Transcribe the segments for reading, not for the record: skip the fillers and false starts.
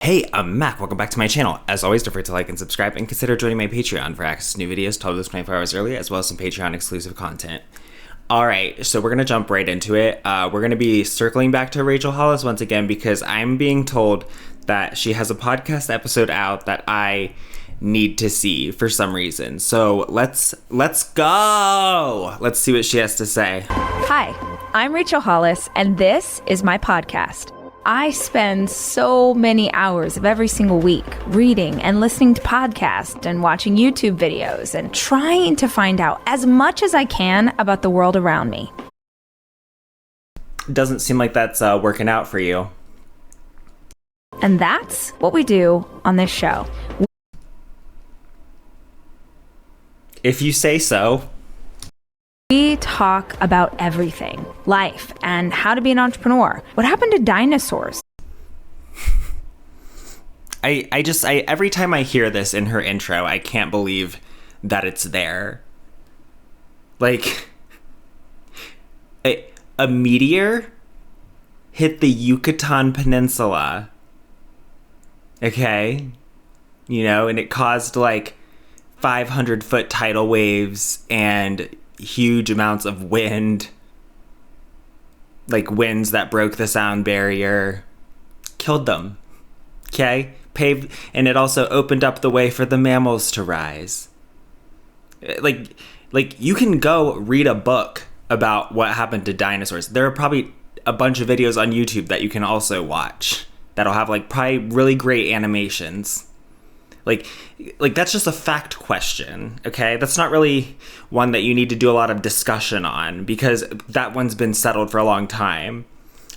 Hey, I'm Mac. Welcome back to my channel. As always, don't forget to like and subscribe and consider joining my Patreon for access to new videos told 24 hours early, as well as some Patreon exclusive content. All right, so we're going to jump right into it. We're going to be circling back to Rachel Hollis once again because I'm being told that she has a podcast episode out that I need to see for some reason. So let's go. Let's see what she has to say. Hi, I'm Rachel Hollis, and this is my podcast. I spend so many hours of every single week reading and listening to podcasts and watching YouTube videos and trying to find out as much as I can about the world around me. Doesn't seem like that's working out for you. And that's what we do on this show. If you say so. We talk about everything, life, and how to be an entrepreneur. What happened to dinosaurs? I every time I hear this in her intro, I can't believe that it's there. Like, a meteor hit the Yucatan Peninsula. Okay? You know, and it caused like 500-foot tidal waves and huge amounts of wind, like winds that broke the sound barrier, killed them. Okay? Paved, and it also opened up the way for the mammals to rise. Like you can go read a book about what happened to dinosaurs. There are probably a bunch of videos on YouTube that you can also watch that'll have like probably really great animations. Like that's just a fact question, okay? That's not really one that you need to do a lot of discussion on because that one's been settled for a long time.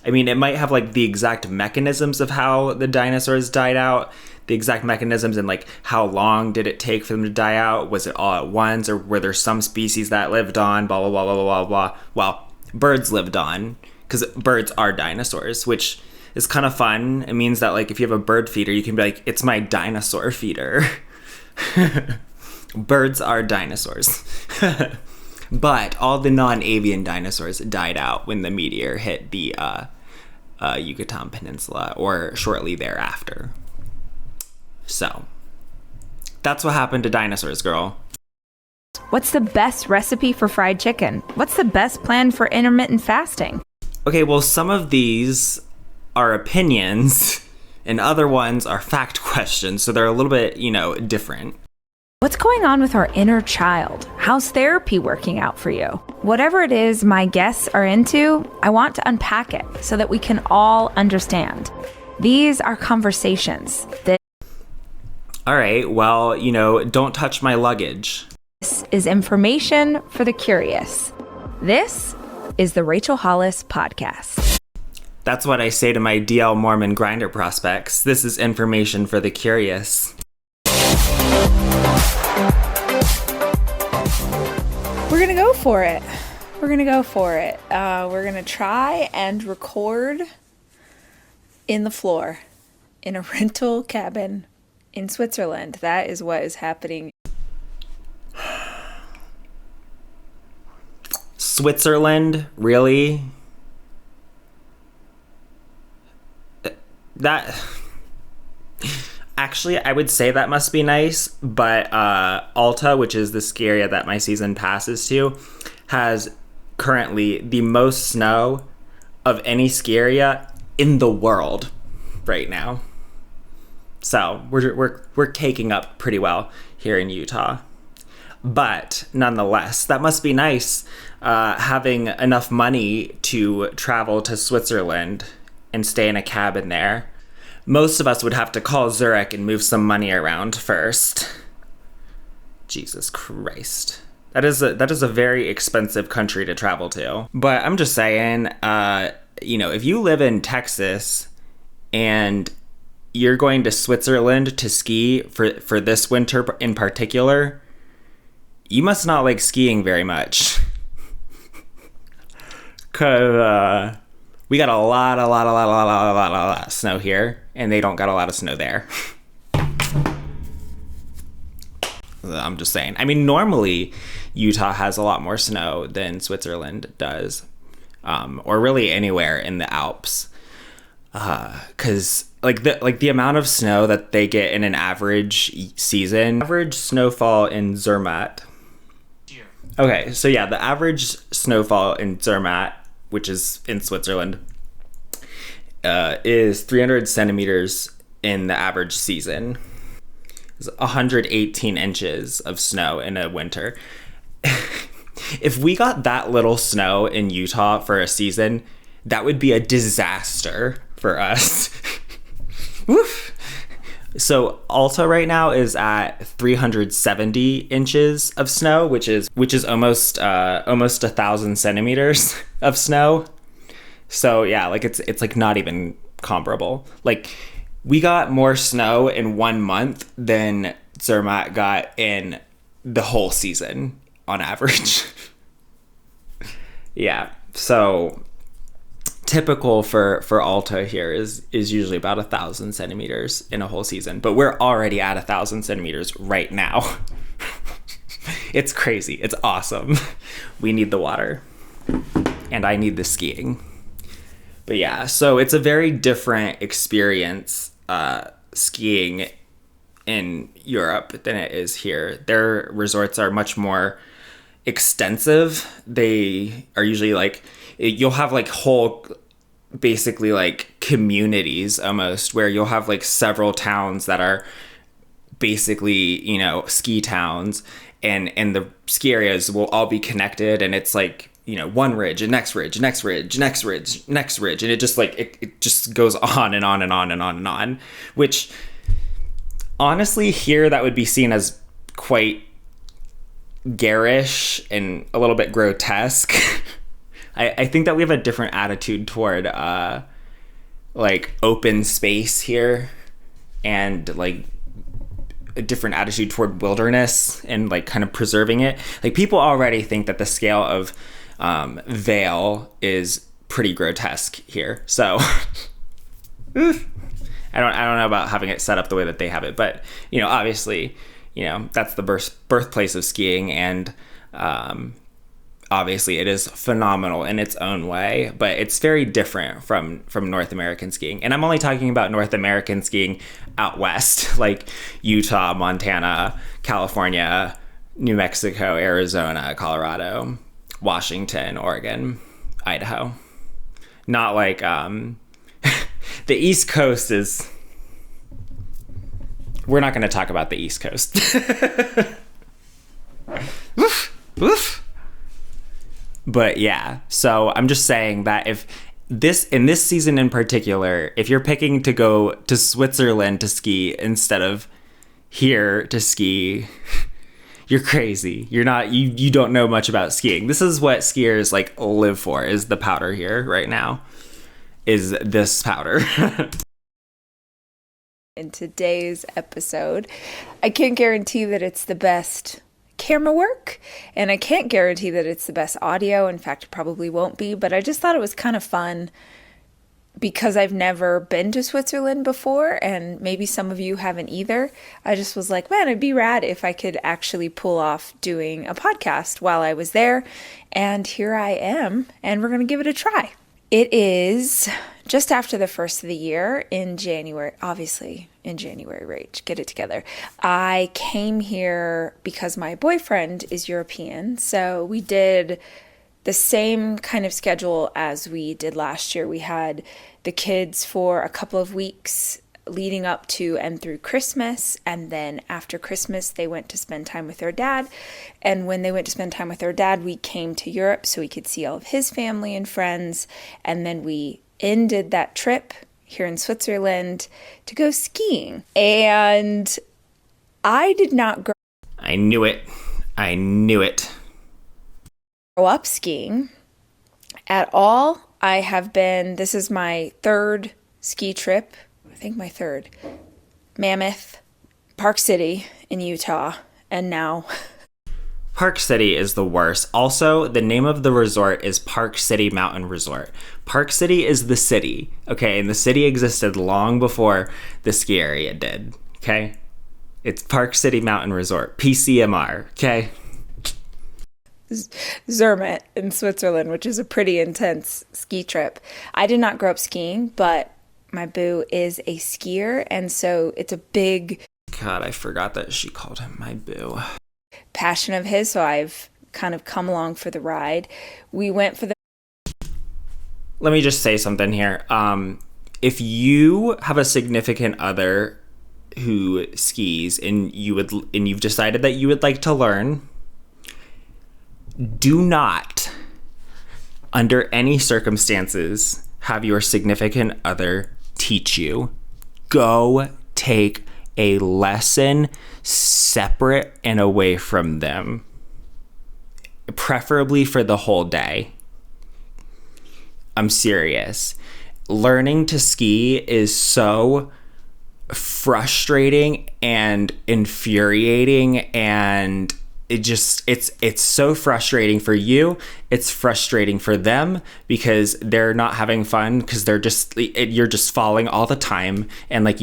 I mean, it might have like the exact mechanisms of how the dinosaurs died out, the exact mechanisms and like how long did it take for them to die out? Was it all at once or were there some species that lived on, blah, blah, blah, blah, blah, blah. Well, birds lived on because birds are dinosaurs, which is kind of fun. It means that like if you have a bird feeder, you can be like, it's my dinosaur feeder. Birds are dinosaurs. But all the non-avian dinosaurs died out when the meteor hit the Yucatan Peninsula or shortly thereafter. So that's what happened to dinosaurs, girl. What's the best recipe for fried chicken? What's the best plan for intermittent fasting? Okay, well, some of these are opinions and other ones are fact questions, so they're a little bit, different. What's going on with our inner child? How's therapy working out for you? Whatever it is my guests are into, I want to unpack it so that we can all understand. These are conversations that... All right, well, don't touch my luggage. This is information for the curious. This is the Rachel Hollis Podcast. That's what I say to my DL Mormon grinder prospects. This is information for the curious. We're going to go for it. We're going to try and record in the floor in a rental cabin in Switzerland. That is what is happening. Switzerland? Really? That actually, I would say that must be nice, but Alta, which is the ski area that my season passes to, has currently the most snow of any ski area in the world right now. So we're caking up pretty well here in Utah, but nonetheless, that must be nice having enough money to travel to Switzerland and stay in a cabin there. Most of us would have to call Zurich and move some money around first. Jesus Christ. That is a very expensive country to travel to. But I'm just saying, if you live in Texas and you're going to Switzerland to ski for this winter in particular, you must not like skiing very much. 'Cause we got a lot of snow here, and they don't got a lot of snow there. I'm just saying. I mean, normally Utah has a lot more snow than Switzerland does, or really anywhere in the Alps. because the amount of snow that they get in an average season. Average snowfall in Zermatt. Okay, so yeah, the average snowfall in Zermatt, which is in Switzerland, is 300 centimeters in the average season. It's 118 inches of snow in a winter. If we got that little snow in Utah for a season, that would be a disaster for us. Woof. So Alta right now is at 370 inches of snow, which is almost 1,000 centimeters of snow. So yeah, like it's like not even comparable. Like we got more snow in 1 month than Zermatt got in the whole season on average. Yeah, so typical for Alta here is usually about 1,000 centimeters in a whole season, but we're already at 1,000 centimeters right now. It's crazy. It's awesome. We need the water, and I need the skiing. But yeah, so it's a very different experience skiing in Europe than it is here. Their resorts are much more extensive. They are usually like, you'll have like whole, basically like communities almost, where you'll have like several towns that are basically, you know, ski towns, and the ski areas will all be connected, and it's like, you know, one ridge and next ridge, next ridge, next ridge, next ridge, and it just like it just goes on and on and on and on and on, which honestly here that would be seen as quite garish and a little bit grotesque. I think that we have a different attitude toward like open space here, and like a different attitude toward wilderness and like kind of preserving it. Like people already think that the scale of Vale is pretty grotesque here. So I don't know about having it set up the way that they have it, but you know, obviously, you know, that's the birthplace of skiing, and obviously it is phenomenal in its own way, but it's very different from North American skiing. And I'm only talking about North American skiing out west, like Utah, Montana, California, New Mexico, Arizona, Colorado, Washington, Oregon, Idaho. Not like the East Coast is... We're not going to talk about the East Coast. Woof, woof. But yeah, so I'm just saying that if in this season in particular, if you're picking to go to Switzerland to ski instead of here to ski, you're crazy. You're not, you don't know much about skiing. This is what skiers like live for, is the powder here right now, is this powder. In today's episode, I can't guarantee that it's the best camera work, and I can't guarantee that it's the best audio. In fact, it probably won't be, but I just thought it was kind of fun because I've never been to Switzerland before, and maybe some of you haven't either. I just was like, man, it'd be rad if I could actually pull off doing a podcast while I was there, and here I am, and we're going to give it a try. It is just after the first of the year in January, obviously in January, right? Get it together. I came here because my boyfriend is European. So we did the same kind of schedule as we did last year. We had the kids for a couple of weeks leading up to and through Christmas. And then after Christmas, they went to spend time with their dad. And when they went to spend time with their dad, we came to Europe so we could see all of his family and friends. And then we ended that trip here in Switzerland to go skiing. And I did not grow I knew it. Grow up skiing at all. This is my third ski trip. I think my third. Mammoth, Park City in Utah, and now Park City is the worst. Also, the name of the resort is Park City Mountain Resort. Park City is the city, okay? And the city existed long before the ski area did, okay? It's Park City Mountain Resort, PCMR, okay? Zermatt in Switzerland, which is a pretty intense ski trip. I did not grow up skiing, but My boo is a skier, and so it's a big God, I forgot that she called him my boo. passion of his, so I've kind of come along for the ride. We went for the... Let me just say something here. If you have a significant other who skis and you've decided that you would like to learn, do not, under any circumstances, have your significant other teach you. Go take a lesson separate and away from them, preferably for the whole day. I'm serious. Learning to ski is so frustrating and infuriating, and it's so frustrating for you. It's frustrating for them because they're not having fun, because you're just falling all the time. And like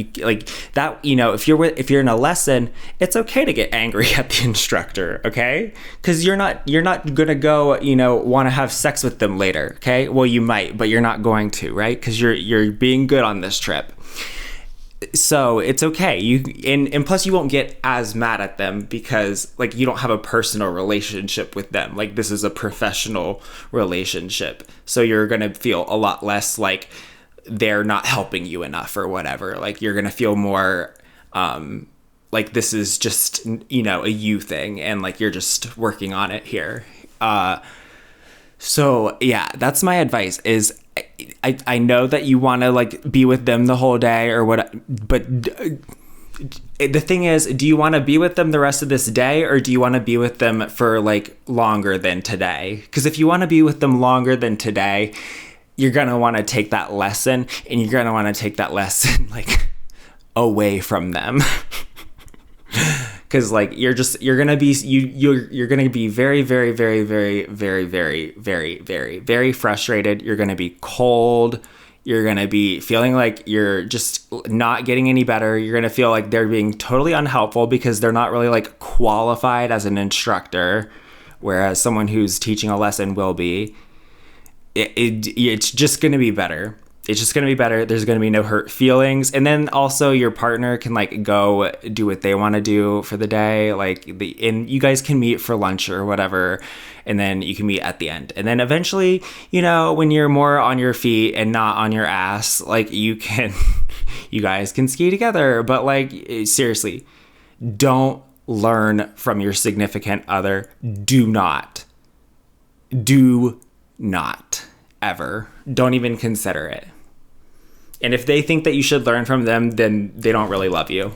that, if you're in a lesson, it's okay to get angry at the instructor, okay? Because you're not gonna go want to have sex with them later, okay? Well, you might, but you're not going to, right? Because you're being good on this trip. So it's okay. And plus you won't get as mad at them because you don't have a personal relationship with them. Like, this is a professional relationship. So you're going to feel a lot less like they're not helping you enough or whatever. Like, you're going to feel more like this is just, a you thing, and like you're just working on it here. So yeah, that's my advice is I know that you want to be with them the whole day or what, but the thing is, do you want to be with them the rest of this day, or do you want to be with them for longer than today? Because if you want to be with them longer than today, you're going to want to take that lesson, and you're going to want to take that lesson away from them. Because you're gonna be very, very, very, very, very, very, very, very, very frustrated. You're gonna be cold. You're gonna be feeling like you're just not getting any better. You're gonna feel like they're being totally unhelpful because they're not really qualified as an instructor, whereas someone who's teaching a lesson will be. It's just gonna be better. It's just going to be better. There's going to be no hurt feelings. And then also your partner can go do what they want to do for the day. And you guys can meet for lunch or whatever. And then you can meet at the end. And then eventually, when you're more on your feet and not on your ass, you guys can ski together. But seriously, don't learn from your significant other. Do not ever. Don't even consider it. And if they think that you should learn from them, then they don't really love you.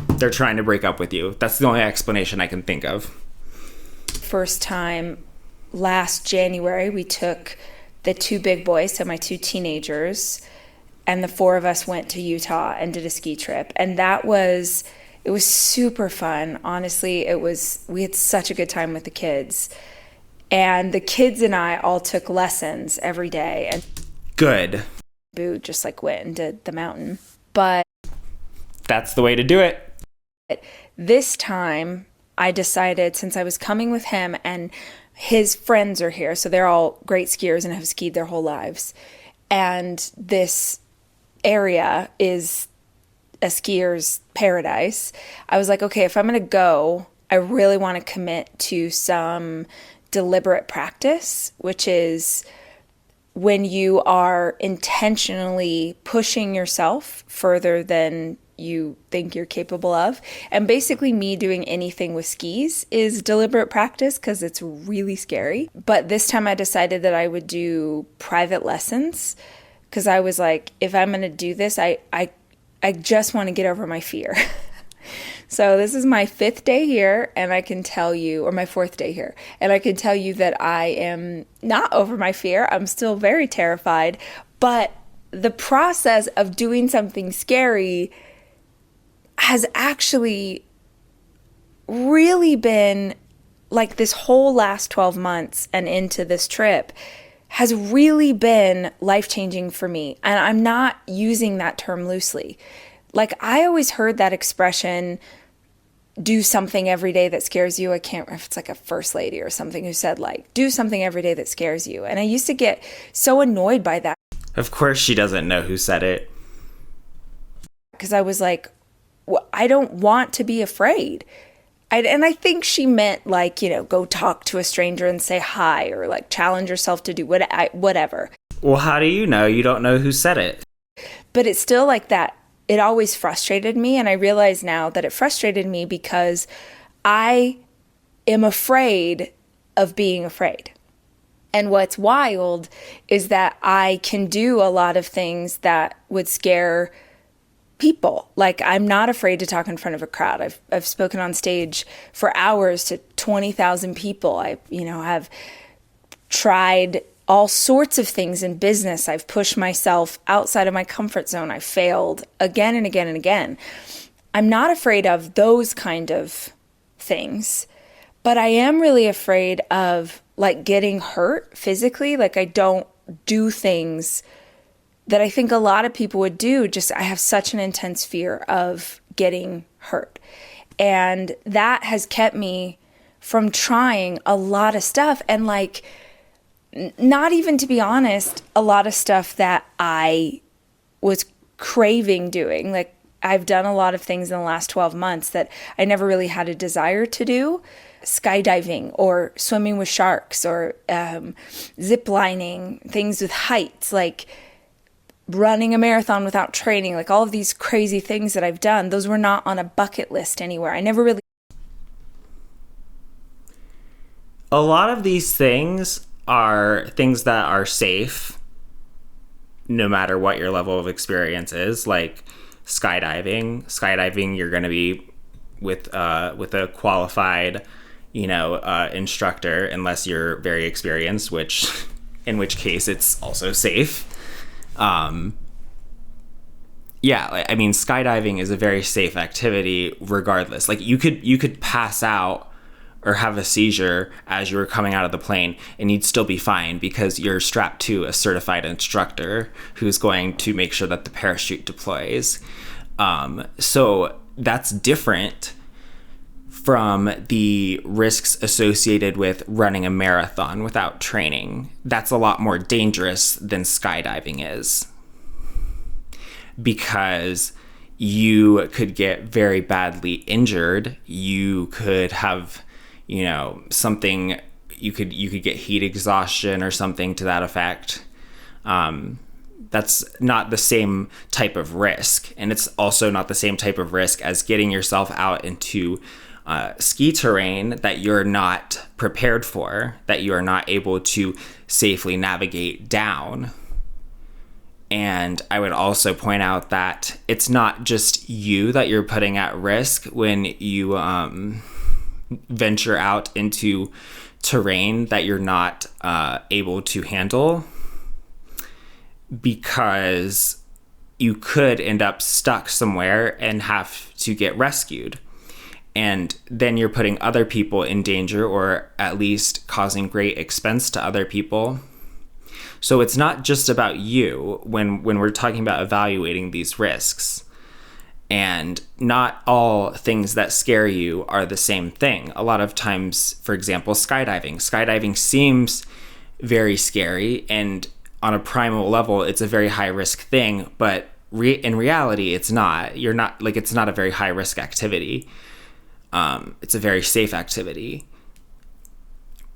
They're trying to break up with you. That's the only explanation I can think of. First time last January, we took the two big boys, so my two teenagers, and the four of us went to Utah and did a ski trip. And it was super fun. Honestly, we had such a good time with the kids. And the kids and I all took lessons every day. And good. Boo just went and did the mountain. But that's the way to do it. This time I decided, since I was coming with him and his friends are here, so they're all great skiers and have skied their whole lives. And this area is a skier's paradise. I was like, okay, if I'm going to go, I really want to commit to some deliberate practice, which is when you are intentionally pushing yourself further than you think you're capable of. And basically me doing anything with skis is deliberate practice because it's really scary. But this time I decided that I would do private lessons because I was like, if I'm going to do this, I just want to get over my fear. So this is my 5th day here, and I can tell you, or my 4th day here, and I can tell you that I am not over my fear. I'm still very terrified, but the process of doing something scary has actually really been, this whole last 12 months and into this trip has really been life-changing for me. And I'm not using that term loosely. I always heard that expression, do something every day that scares you. I can't remember if it's a first lady or something who said do something every day that scares you. And I used to get so annoyed by that. Of course she doesn't know who said it. because I was like, I don't want to be afraid. And I think she meant like, go talk to a stranger and say hi, or like challenge yourself to do whatever. Well, how do you know? You don't know who said it. But it's still like that. It always frustrated me. And I realize now that it frustrated me because I am afraid of being afraid. And what's wild is that I can do a lot of ththings that would scare people. Like, I'm not afraid to talk in front of a crowd. I've spoken on stage for hours to 20,000 people. I have tried all sorts of things in business. I've pushed myself outside of my comfort zone. I failed again and again and again. I'm not afraid of those kind of things, but I am really afraid of like getting hurt physically. Like, I don't do things that I think a lot of people would do. Just, I have such an intense fear of getting hurt. And that has kept me from trying a lot of stuff. And like, not even, to be honest, a lot of stuff that I was craving doing. Like, I've done a lot of things in the last 12 months that I never really had a desire to do. Skydiving or swimming with sharks or zip lining, things with heights, like running a marathon without training, like all of these crazy things that I've done. Those were not on a bucket list anywhere. I never really... A lot of these things are things that are safe, no matter what your level of experience is. Like skydiving, you're going to be with a qualified, instructor, unless you're very experienced, in which case it's also safe. Skydiving is a very safe activity regardless. Like, you could pass out or have a seizure as you were coming out of the plane and you'd still be fine because you're strapped to a certified instructor who's going to make sure that the parachute deploys. So that's different from the risks associated with running a marathon without training. That's a lot more dangerous than skydiving is, because you could get very badly injured. You could have, something, you could get heat exhaustion or something to that effect. That's not the same type of risk. And it's also not the same type of risk as getting yourself out into ski terrain that you're not prepared for, that you are not able to safely navigate down. And I would also point out that it's not just you that you're putting at risk when you venture out into terrain that you're not able to handle, because you could end up stuck somewhere and have to get rescued. And then you're putting other people in danger, or at least causing great expense to other people. So it's not just about you when we're talking about evaluating these risks. And not all things that scare you are the same thing. A lot of times, for example, skydiving seems very scary, and on a primal level, it's a very high risk thing, but in reality, it's not. It's not a very high risk activity. It's a very safe activity,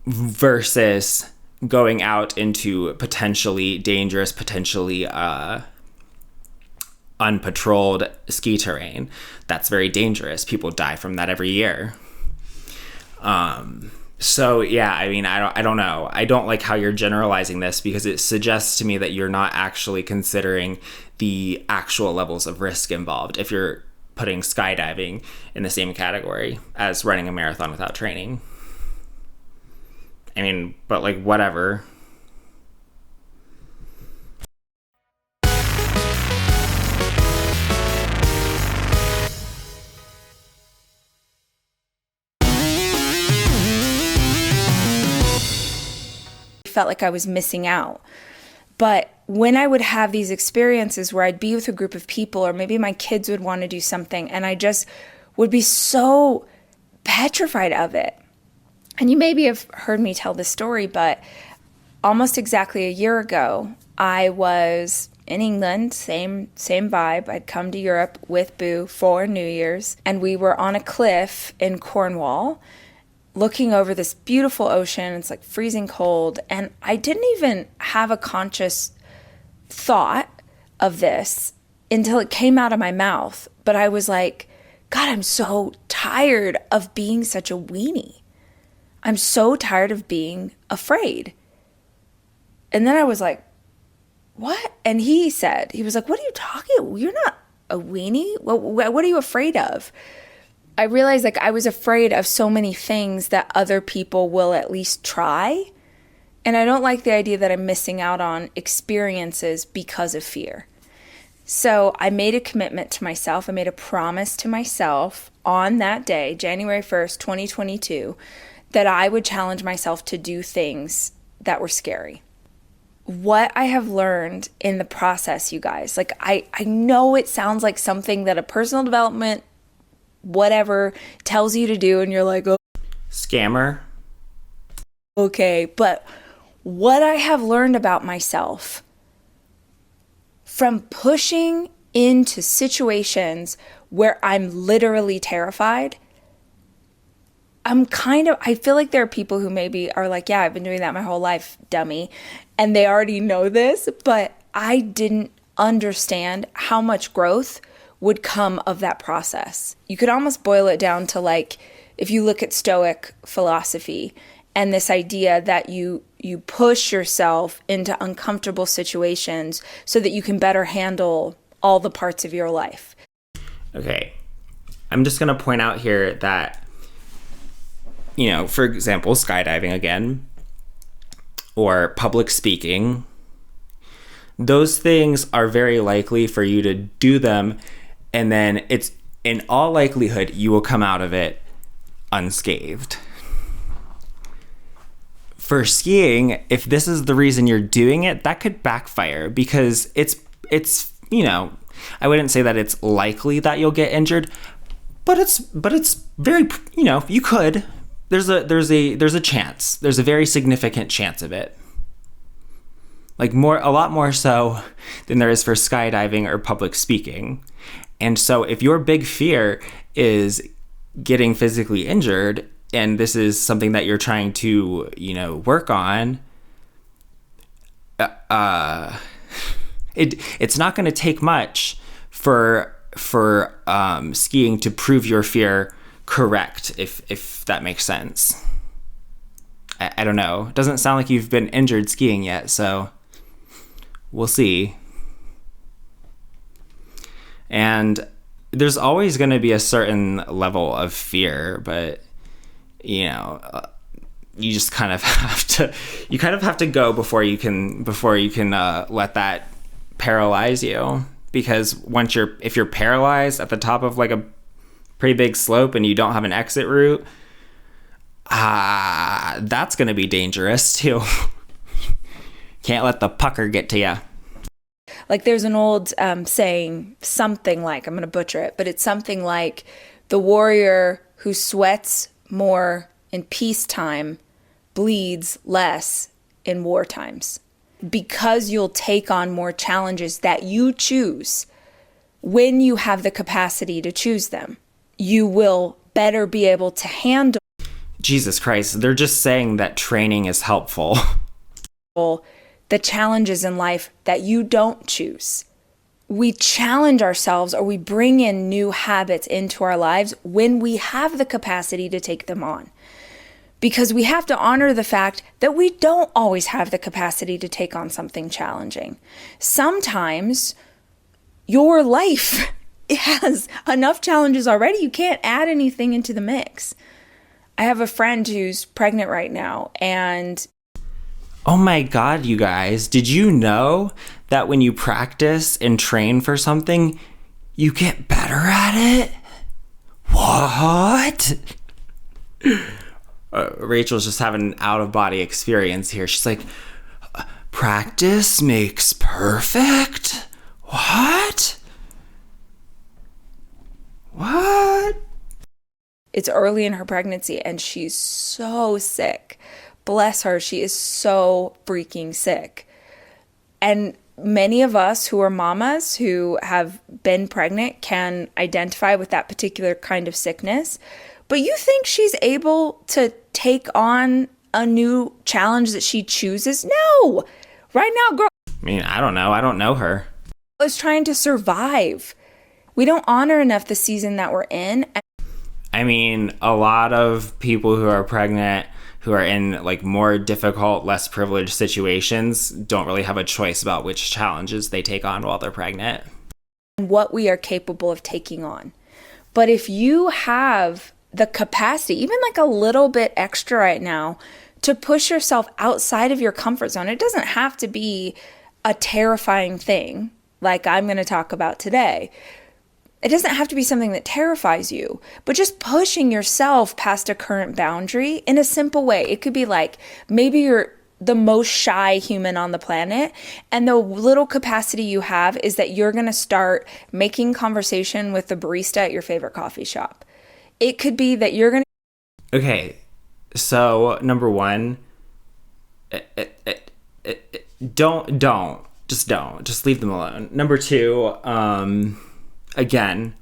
versus going out into potentially dangerous, potentially unpatrolled ski terrain. That's very dangerous. People die from that every year. So yeah, I don't know. I don't like how you're generalizing this, because it suggests to me that you're not actually considering the actual levels of risk involved if you're putting skydiving in the same category as running a marathon without training. But whatever. Felt like I was missing out. But when I would have these experiences where I'd be with a group of people, or maybe my kids would want to do something, and I just would be so petrified of it. And you maybe have heard me tell this story, but almost exactly a year ago, I was in England, same vibe. I'd come to Europe with Boo for New Year's, and we were on a cliff in Cornwall looking over this beautiful ocean. It's like freezing cold, and I didn't even have a conscious thought of this until it came out of my mouth. But I was like, God, I'm so tired of being such a weenie. I'm so tired of being afraid. And then I was like, what? And he was like, what are you talking about? You're not a weenie. What are you afraid of? I realized like I was afraid of so many things that other people will at least try. And I don't like the idea that I'm missing out on experiences because of fear. So I made a commitment to myself. I made a promise to myself on that day, January 1st, 2022, that I would challenge myself to do things that were scary. What I have learned in the process, you guys, like I know it sounds like something that a personal development, whatever, tells you to do, and you're like, oh, scammer. Okay, but what I have learned about myself from pushing into situations where I'm literally terrified, I feel like there are people who maybe are like, yeah, I've been doing that my whole life, dummy. And they already know this, but I didn't understand how much growth would come of that process. You could almost boil it down to like, if you look at Stoic philosophy and this idea that you push yourself into uncomfortable situations so that you can better handle all the parts of your life. Okay. I'm just going to point out here that, you know, for example, skydiving again, or public speaking, those things are very likely for you to do them, and then it's in all likelihood you will come out of it unscathed. For skiing, if this is the reason you're doing it, that could backfire, because it's you know, I wouldn't say that it's likely that you'll get injured, but it's very, you know, you could. There's a chance. There's a very significant chance of it. Like a lot more so than there is for skydiving or public speaking. And so if your big fear is getting physically injured, and this is something that you're trying to, you know, work on, it's not going to take much for skiing to prove your fear correct, if that makes sense. I don't know. It doesn't sound like you've been injured skiing yet, so we'll see. And there's always going to be a certain level of fear, but you know, you just kind of have to go before you can let that paralyze you. Because if you're paralyzed at the top of like a pretty big slope and you don't have an exit route, that's going to be dangerous too. Can't let the pucker get to you. Like there's an old saying, something like, I'm going to butcher it, but it's something like, the warrior who sweats more in peacetime bleeds less in war times. Because you'll take on more challenges that you choose when you have the capacity to choose them, you will better be able to handle. Jesus Christ, they're just saying that training is helpful. The challenges in life that you don't choose. We challenge ourselves, or we bring in new habits into our lives when we have the capacity to take them on. Because we have to honor the fact that we don't always have the capacity to take on something challenging. Sometimes your life has enough challenges already. You can't add anything into the mix. I have a friend who's pregnant right now, and oh my God, you guys, did you know that when you practice and train for something, you get better at it? What? Rachel's just having an out-of-body experience here. She's like, practice makes perfect? What? What? It's early in her pregnancy and she's so sick. Bless her, she is so freaking sick. And many of us who are mamas who have been pregnant can identify with that particular kind of sickness. But you think she's able to take on a new challenge that she chooses? No. Right now, girl. I mean, I don't know. I don't know her. Is trying to survive. We don't honor enough the season that we're in. I mean, a lot of people who are pregnant, who are in like more difficult, less privileged situations, don't really have a choice about which challenges they take on while they're pregnant. What we are capable of taking on. But if you have the capacity, even like a little bit extra right now, to push yourself outside of your comfort zone, it doesn't have to be a terrifying thing like I'm going to talk about today. It doesn't have to be something that terrifies you, but just pushing yourself past a current boundary in a simple way. It could be like, maybe you're the most shy human on the planet, and the little capacity you have is that you're going to start making conversation with the barista at your favorite coffee shop. It could be that you're going to... Okay, so number one, don't. Just leave them alone. Number two, again,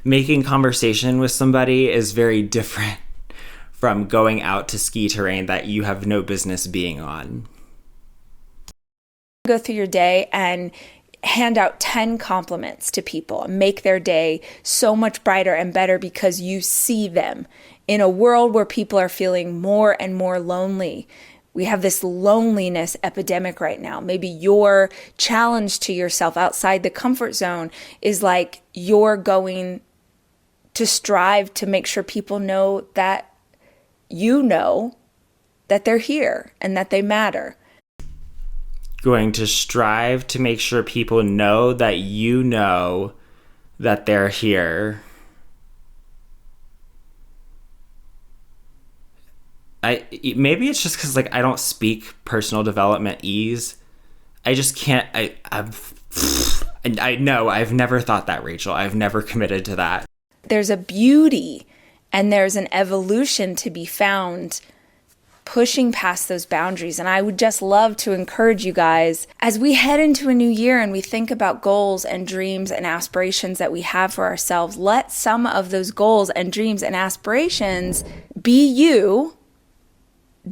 making conversation with somebody is very different from going out to ski terrain that you have no business being on. Go through your day and hand out 10 compliments to people and make their day so much brighter and better because you see them. In a world where people are feeling more and more lonely, we have this loneliness epidemic right now. Maybe your challenge to yourself outside the comfort zone is like you're going to strive to make sure people know that you know that they're here and that they matter. Going to strive to make sure people know that you know that they're here. Maybe it's just because like I don't speak personal development ease. I just can't. I know I've never thought that, Rachel. I've never committed to that. There's a beauty and there's an evolution to be found pushing past those boundaries. And I would just love to encourage you guys as we head into a new year and we think about goals and dreams and aspirations that we have for ourselves. Let some of those goals and dreams and aspirations be you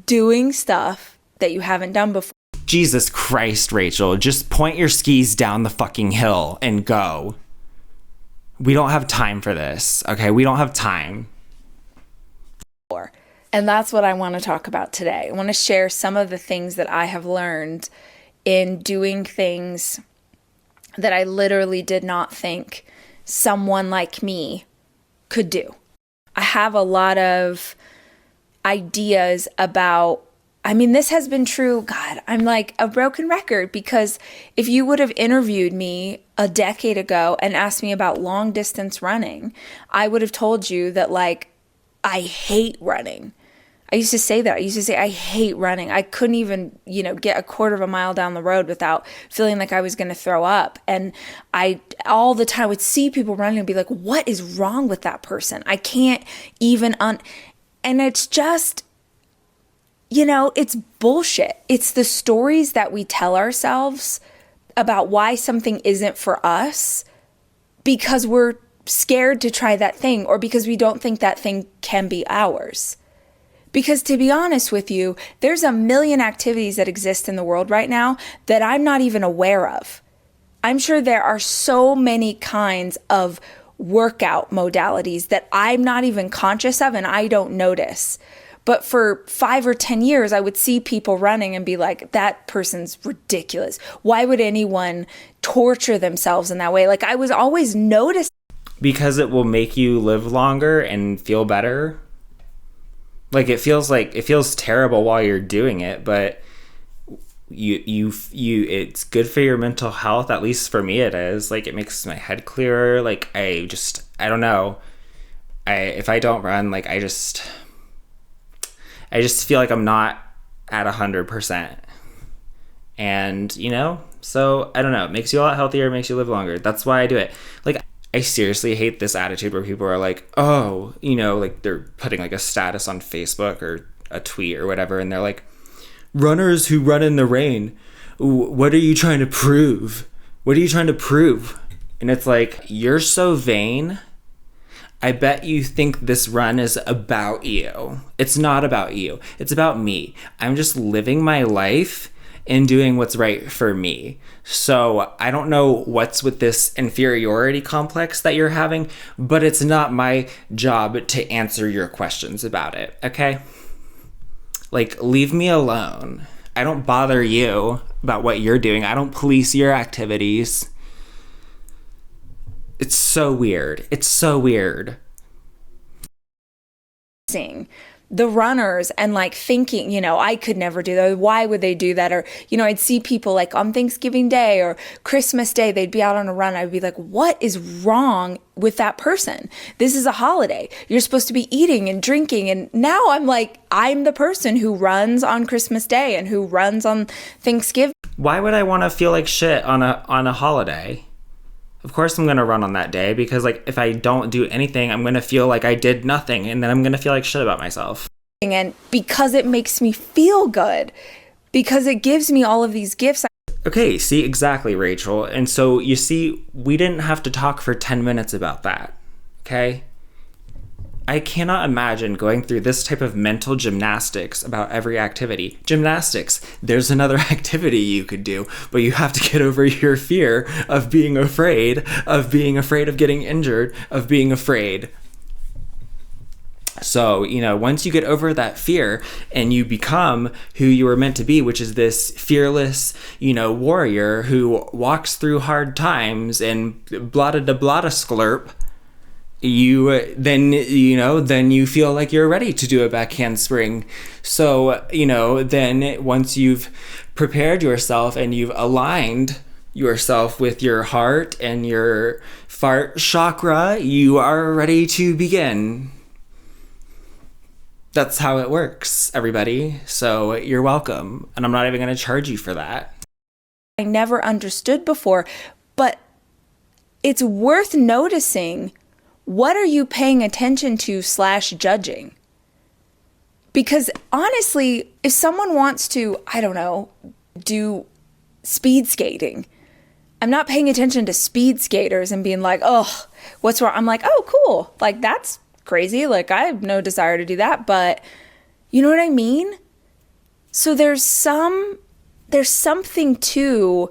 doing stuff that you haven't done before. Jesus Christ, Rachel, just point your skis down the fucking hill and go. We don't have time for this, okay? We don't have time. And that's what I want to talk about today. I want to share some of the things that I have learned in doing things that I literally did not think someone like me could do. I have a lot of ideas about, I mean, this has been true. God, I'm like a broken record because if you would have interviewed me a decade ago and asked me about long distance running, I would have told you that like, I hate running. I used to say that. I used to say, I hate running. I couldn't even, get a quarter of a mile down the road without feeling like I was going to throw up. And I all the time would see people running and be like, what is wrong with that person? I can't even, and it's just, it's bullshit. It's the stories that we tell ourselves about why something isn't for us because we're scared to try that thing or because we don't think that thing can be ours. Because to be honest with you, there's a million activities that exist in the world right now that I'm not even aware of. I'm sure there are so many kinds of workout modalities that I'm not even conscious of and I don't notice. But for 5 or 10 years, I would see people running and be like, that person's ridiculous. Why would anyone torture themselves in that way? Like I was always noticing. Because it will make you live longer and feel better. Like it feels terrible while you're doing it, but you it's good for your mental health. At least for me, it is. Like it makes my head clearer. Like I don't know. If I don't run, like I just feel like I'm not at 100%. And so I don't know. It makes you a lot healthier. It makes you live longer. That's why I do it. Like I seriously hate this attitude where people are like, oh, like they're putting like a status on Facebook or a tweet or whatever. And they're like, runners who run in the rain. what are you trying to prove? What are you trying to prove? And it's like, you're so vain. I bet you think this run is about you. It's not about you. It's about me. I'm just living my life and doing what's right for me. So I don't know what's with this inferiority complex that you're having, but it's not my job to answer your questions about it, okay? Like, leave me alone. I don't bother you about what you're doing. I don't police your activities. It's so weird. It's so weird. The runners and like thinking, you know, I could never do that. Why would they do that? Or, you know, I'd see people like on Thanksgiving Day or Christmas Day, they'd be out on a run. I'd be like, what is wrong with that person? This is a holiday. You're supposed to be eating and drinking. And now I'm like, I'm the person who runs on Christmas Day and who runs on Thanksgiving. Why would I want to feel like shit on a holiday? Of course I'm going to run on that day, because like if I don't do anything, I'm going to feel like I did nothing, and then I'm going to feel like shit about myself. And because it makes me feel good, because it gives me all of these gifts. Okay, see, exactly, Rachel. And so you see, we didn't have to talk for 10 minutes about that. Okay? I cannot imagine going through this type of mental gymnastics about every activity. Gymnastics, there's another activity you could do, but you have to get over your fear of being afraid of getting injured, of being afraid. So, you know, once you get over that fear and you become who you were meant to be, which is this fearless, you know, warrior who walks through hard times and blada da blada sklurp, then you feel like you're ready to do a back handspring. So, you know, then once you've prepared yourself and you've aligned yourself with your heart and your fart chakra, you are ready to begin. That's how it works, everybody. So you're welcome. And I'm not even going to charge you for that. I never understood before, but it's worth noticing. What are you paying attention to / judging? Because honestly, if someone wants to, I don't know, do speed skating, I'm not paying attention to speed skaters and being like, oh, what's wrong? I'm like, oh, cool. Like, that's crazy. Like, I have no desire to do that. But you know what I mean? So there's something to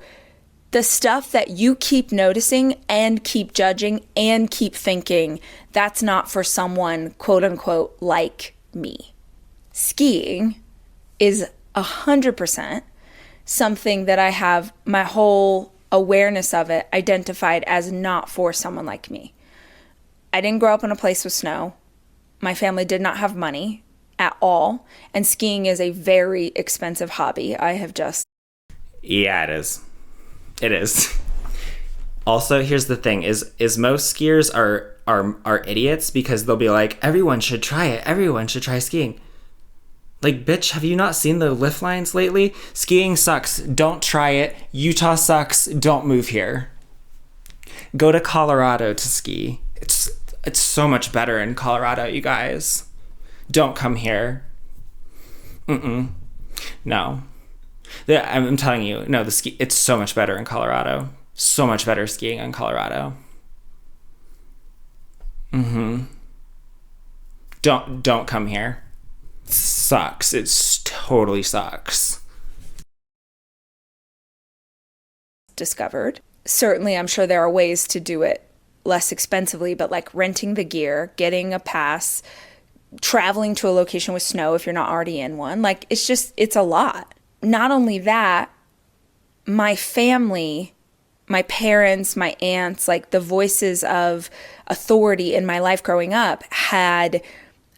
the stuff that you keep noticing and keep judging and keep thinking that's not for someone, quote unquote, like me. Skiing is 100% something that I have my whole awareness of it identified as not for someone like me. I didn't grow up in a place with snow. My family did not have money at all. And skiing is a very expensive hobby. Yeah, it is. It is. Also, here's the thing, is most skiers are idiots, because they'll be like, everyone should try it. Everyone should try skiing. Like, bitch, have you not seen the lift lines lately? Skiing sucks. Don't try it. Utah sucks. Don't move here. Go to Colorado to ski. It's so much better in Colorado, you guys. Don't come here. No. I'm telling you, no, it's so much better in Colorado. So much better skiing in Colorado. Don't come here. It sucks. It totally sucks. Discovered. Certainly, I'm sure there are ways to do it less expensively, but like renting the gear, getting a pass, traveling to a location with snow if you're not already in one. Like, it's a lot. Not only that, my family, my parents, my aunts, like the voices of authority in my life growing up had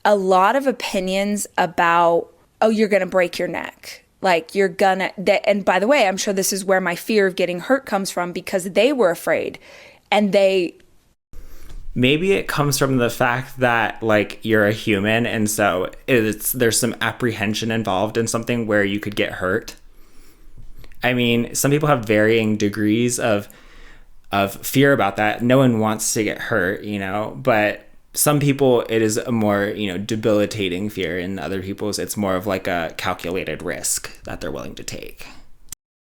a lot of opinions about, oh, you're going to break your neck. Like, and by the way, I'm sure this is where my fear of getting hurt comes from, because they were afraid and maybe it comes from the fact that, like, you're a human, and so there's some apprehension involved in something where you could get hurt. I mean, some people have varying degrees of fear about that. No one wants to get hurt, you know, but some people, it is a more, you know, debilitating fear, and other people's, it's more of like a calculated risk that they're willing to take.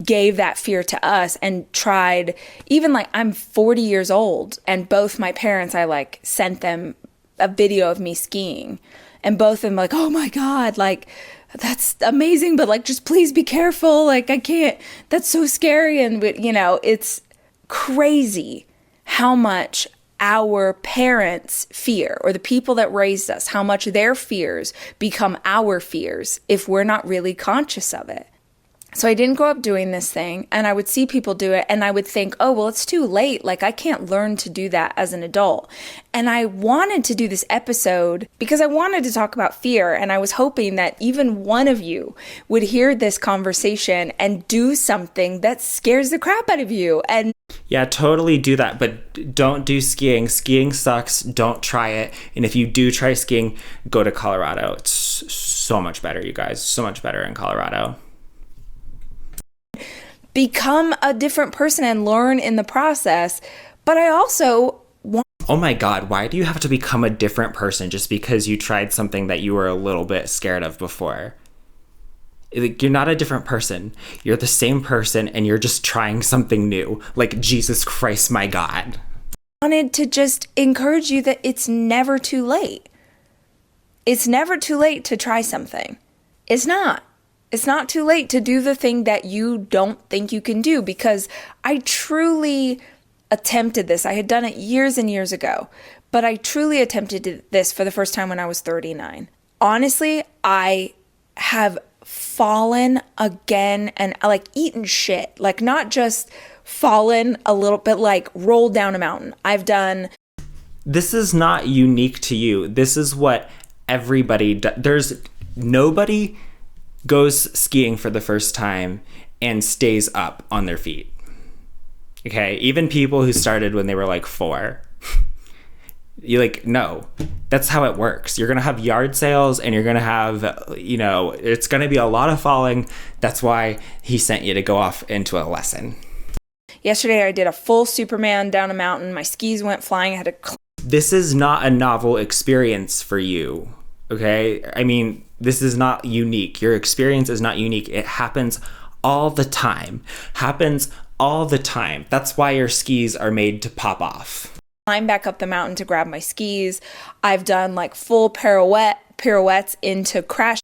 gave that fear to us and tried, even like I'm 40 years old and both my parents, I like sent them a video of me skiing and both of them like, oh my God, like that's amazing, but like just please be careful, like I can't, that's so scary. And you know, it's crazy how much our parents' fear, or the people that raised us, how much their fears become our fears if we're not really conscious of it. So I didn't grow up doing this thing, and I would see people do it, and I would think, oh, well, it's too late. Like, I can't learn to do that as an adult. And I wanted to do this episode because I wanted to talk about fear, and I was hoping that even one of you would hear this conversation and do something that scares the crap out of you. And yeah, totally do that, but don't do skiing. Skiing sucks. Don't try it. And if you do try skiing, go to Colorado. It's so much better, you guys. So much better in Colorado. Become a different person and learn in the process. But I also want... Oh my God, why do you have to become a different person just because you tried something that you were a little bit scared of before? Like, you're not a different person. You're the same person and you're just trying something new. Like, Jesus Christ, my God. I wanted to just encourage you that it's never too late. It's never too late to try something. It's not. It's not too late to do the thing that you don't think you can do, because I truly attempted this. I had done it years and years ago, but I truly attempted this for the first time when I was 39. Honestly, I have fallen again and like eaten shit, like not just fallen a little bit, like rolled down a mountain. I've done. This is not unique to you. This is what everybody does. There's nobody goes skiing for the first time and stays up on their feet. Okay, even people who started when they were like 4. You like, no, that's how it works. You're gonna have yard sales and you're gonna have, you know, it's gonna be a lot of falling. That's why he sent you to go off into a lesson. Yesterday I did a full Superman down a mountain. My skis went flying. I had to... This is not a novel experience for you, okay? I mean, this is not unique. Your experience is not unique. It happens all the time. Happens all the time. That's why your skis are made to pop off. Climb back up the mountain to grab my skis. I've done like full pirouettes into crash.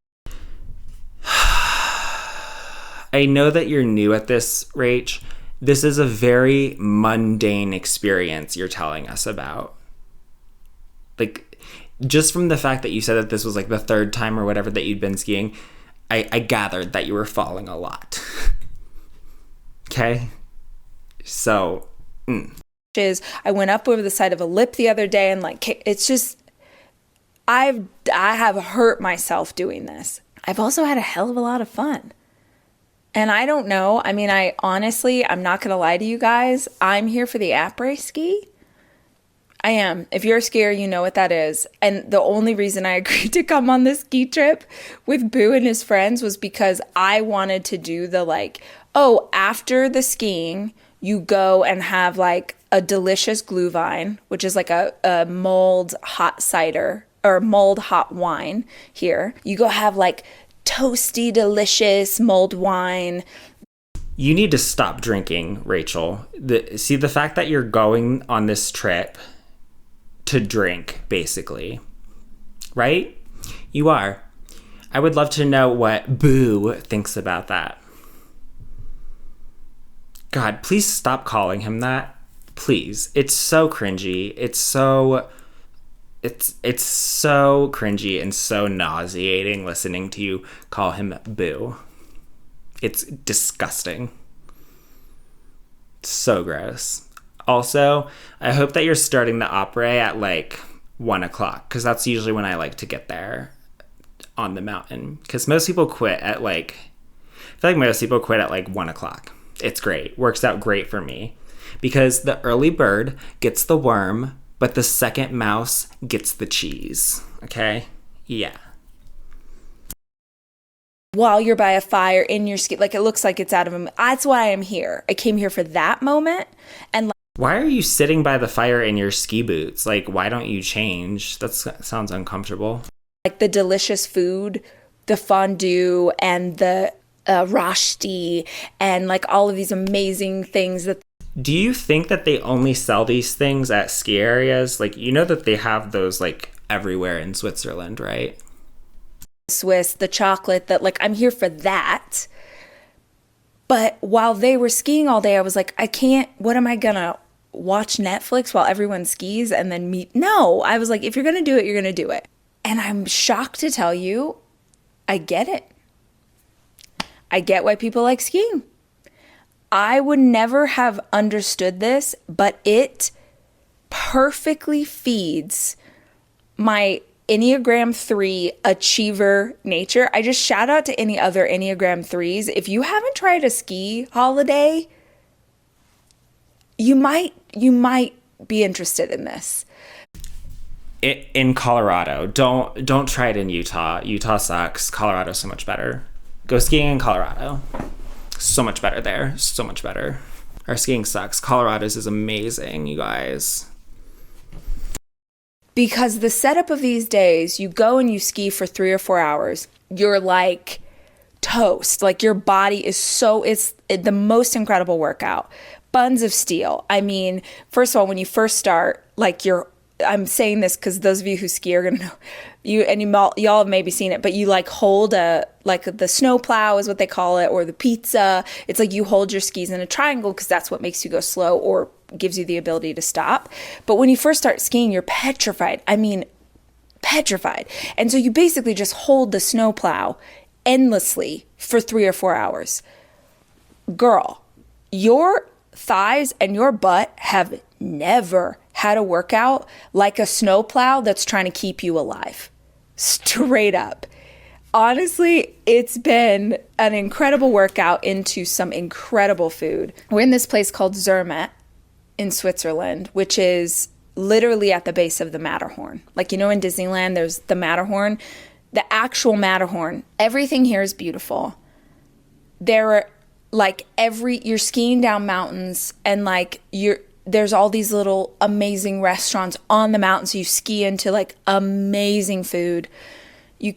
I know that you're new at this, Rach. This is a very mundane experience you're telling us about. Like, just from the fact that you said that this was like the 3rd time or whatever that you'd been skiing, I gathered that you were falling a lot. Okay? So, I went up over the side of a lip the other day and like, it's just, I have hurt myself doing this. I've also had a hell of a lot of fun. And I don't know. I mean, I'm not going to lie to you guys. I'm here for the après ski. I am. If you're a skier, you know what that is. And the only reason I agreed to come on this ski trip with Boo and his friends was because I wanted to do the like, oh, after the skiing, you go and have like a delicious Glühwein, which is like a mulled hot cider or mulled hot wine here. You go have like toasty, delicious mulled wine. You need to stop drinking, Rachel. The fact that you're going on this trip to drink, basically, right? You are. I would love to know what Boo thinks about that. God, please stop calling him that. Please. It's so cringy. It's so cringy and so nauseating listening to you call him Boo. It's disgusting. So gross. Also, I hope that you're starting the après at like 1 o'clock, because that's usually when I like to get there on the mountain. Because most people quit at like, I feel like most people quit at like 1 o'clock. It's great. Works out great for me. Because the early bird gets the worm, but the second mouse gets the cheese. Okay? Yeah. While you're by a fire in your ski, like it looks like it's out of a... That's why I'm here. I came here for that moment. And like, why are you sitting by the fire in your ski boots? Like, why don't you change? That sounds uncomfortable. Like the delicious food, the fondue, and the Rashti and like all of these amazing things that. Do you think that they only sell these things at ski areas? Like, you know that they have those like everywhere in Switzerland, right? Swiss, the chocolate, that like I'm here for that. But while they were skiing all day, I was like, I can't, what am I gonna watch Netflix while everyone skis and then meet? No, I was like, if you're gonna do it, you're gonna do it. And I'm shocked to tell you, I get it. I get why people like skiing. I would never have understood this, but it perfectly feeds my Enneagram 3 achiever nature. I just shout out to any other Enneagram 3s. If you haven't tried a ski holiday, you might be interested in this. In Colorado. Don't try it in Utah. Utah sucks. Colorado's so much better. Go skiing in Colorado. So much better there. So much better. Our skiing sucks. Colorado's is amazing, you guys. Because the setup of these days, you go and you ski for 3 or 4 hours. You're like toast. Like your body is it's the most incredible workove buns of steel. I mean, first of all, when you first start, like I'm saying this because those of you who ski are going to know, y'all have maybe seen it, but you like hold the snow plow is what they call it, or the pizza. It's like you hold your skis in a triangle because that's what makes you go slow or gives you the ability to stop. But when you first start skiing, you're petrified. I mean, petrified. And so you basically just hold the snow plow endlessly for 3 or 4 hours. Girl, your thighs and your butt have never had a workout like a snowplow that's trying to keep you alive. Straight up. Honestly, it's been an incredible workout into some incredible food. We're in this place called Zermatt in Switzerland, which is literally at the base of the Matterhorn. Like, you know, in Disneyland, there's the Matterhorn, the actual Matterhorn. Everything here is beautiful. There are like you're skiing down mountains and like there's all these little amazing restaurants on the mountain. So you ski into like amazing food. Yeah,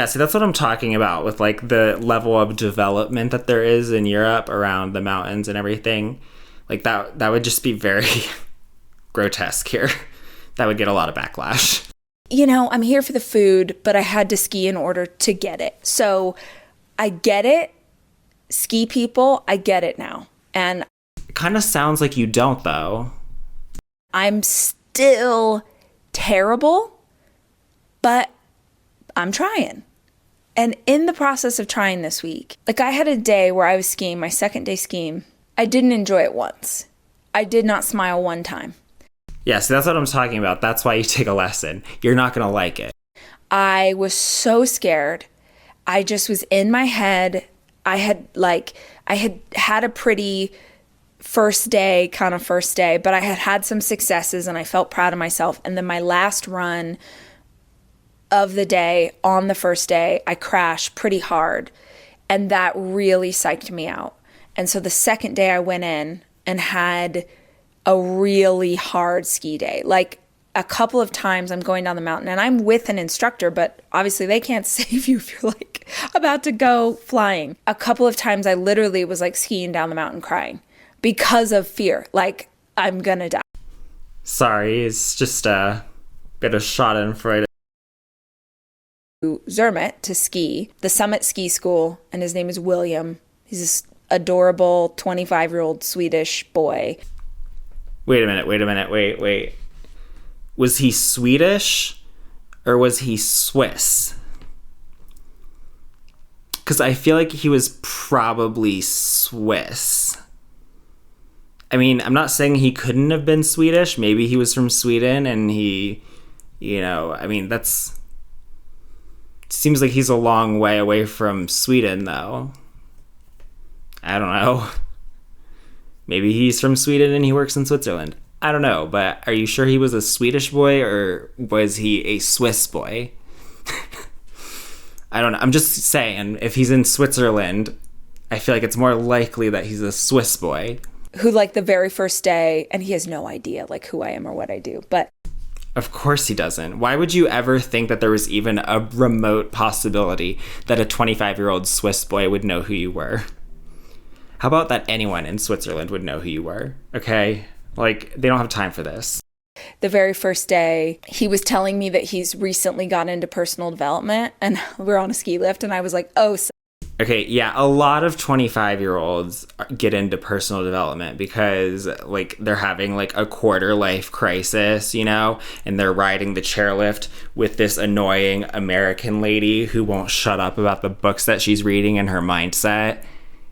see, that's what I'm talking about with like the level of development that there is in Europe around the mountains and everything. Like that would just be very grotesque here. That would get a lot of backlash. You know, I'm here for the food, but I had to ski in order to get it. So I get it. Ski people, I get it now. And it kind of sounds like you don't, though. I'm still terrible, but I'm trying. And in the process of trying this week, like I had a day where I was skiing, my second day skiing. I didn't enjoy it once. I did not smile one time. Yeah, so that's what I'm talking about. That's why you take a lesson. You're not going to like it. I was so scared. I just was in my head. I had had a pretty first day, but I had some successes and I felt proud of myself. And then my last run of the day, on the first day, I crashed pretty hard. And that really psyched me out. And so the second day I went in and had a really hard ski day. Like a couple of times I'm going down the mountain and I'm with an instructor, but obviously they can't save you if you're like about to go flying. A couple of times I literally was like skiing down the mountain crying because of fear. Like I'm gonna die. Sorry, it's just a bit of schadenfreude. Zermatt to ski, the Summit Ski School, and his name is William. He's this adorable 25-year-old Swedish boy. Wait a minute. Was he Swedish or was he Swiss? Because I feel like he was probably Swiss. I mean, I'm not saying he couldn't have been Swedish. Maybe he was from Sweden and he, I mean, seems like he's a long way away from Sweden, though. I don't know. Maybe he's from Sweden and he works in Switzerland. I don't know, but are you sure he was a Swedish boy or was he a Swiss boy? I don't know. I'm just saying, if he's in Switzerland, I feel like it's more likely that he's a Swiss boy. Who, like, the very first day, and he has no idea, like, who I am or what I do, but... Of course he doesn't. Why would you ever think that there was even a remote possibility that a 25-year-old Swiss boy would know who you were? How about that anyone in Switzerland would know who you were? Okay? Like, they don't have time for this. The very first day, he was telling me that he's recently got into personal development, and we're on a ski lift, and I was like, oh, okay, yeah, a lot of 25-year-olds get into personal development because, like, they're having, like, a quarter-life crisis, you know? And they're riding the chairlift with this annoying American lady who won't shut up about the books that she's reading and her mindset.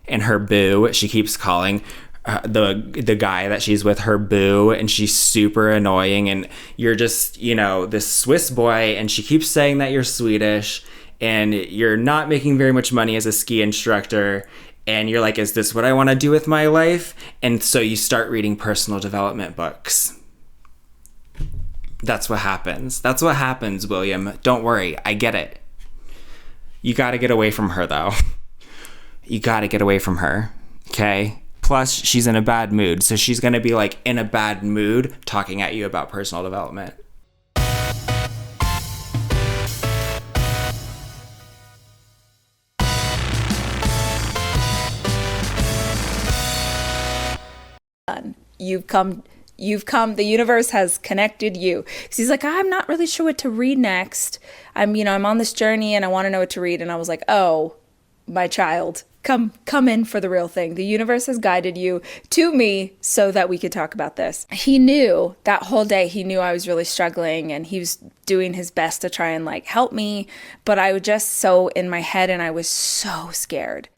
And her boo, she keeps calling the guy that she's with her boo, and she's super annoying. And you're just, you know, this Swiss boy, and she keeps saying that you're Swedish, and you're not making very much money as a ski instructor, and you're like, is this what I want to do with my life? And so you start reading personal development books. That's what happens. That's what happens, William. Don't worry, I get it. You got to get away from her, though. You got to get away from her, okay? Plus, she's in a bad mood, so she's going to be, like, in a bad mood talking at you about personal development. You've come, the universe has connected you. Because he's like, I'm not really sure what to read next. I'm on this journey and I want to know what to read. And I was like, oh, my child, come in for the real thing. The universe has guided you to me so that we could talk about this. He knew that whole day, he knew I was really struggling, and he was doing his best to try and like help me. But I was just so in my head, and I was so scared.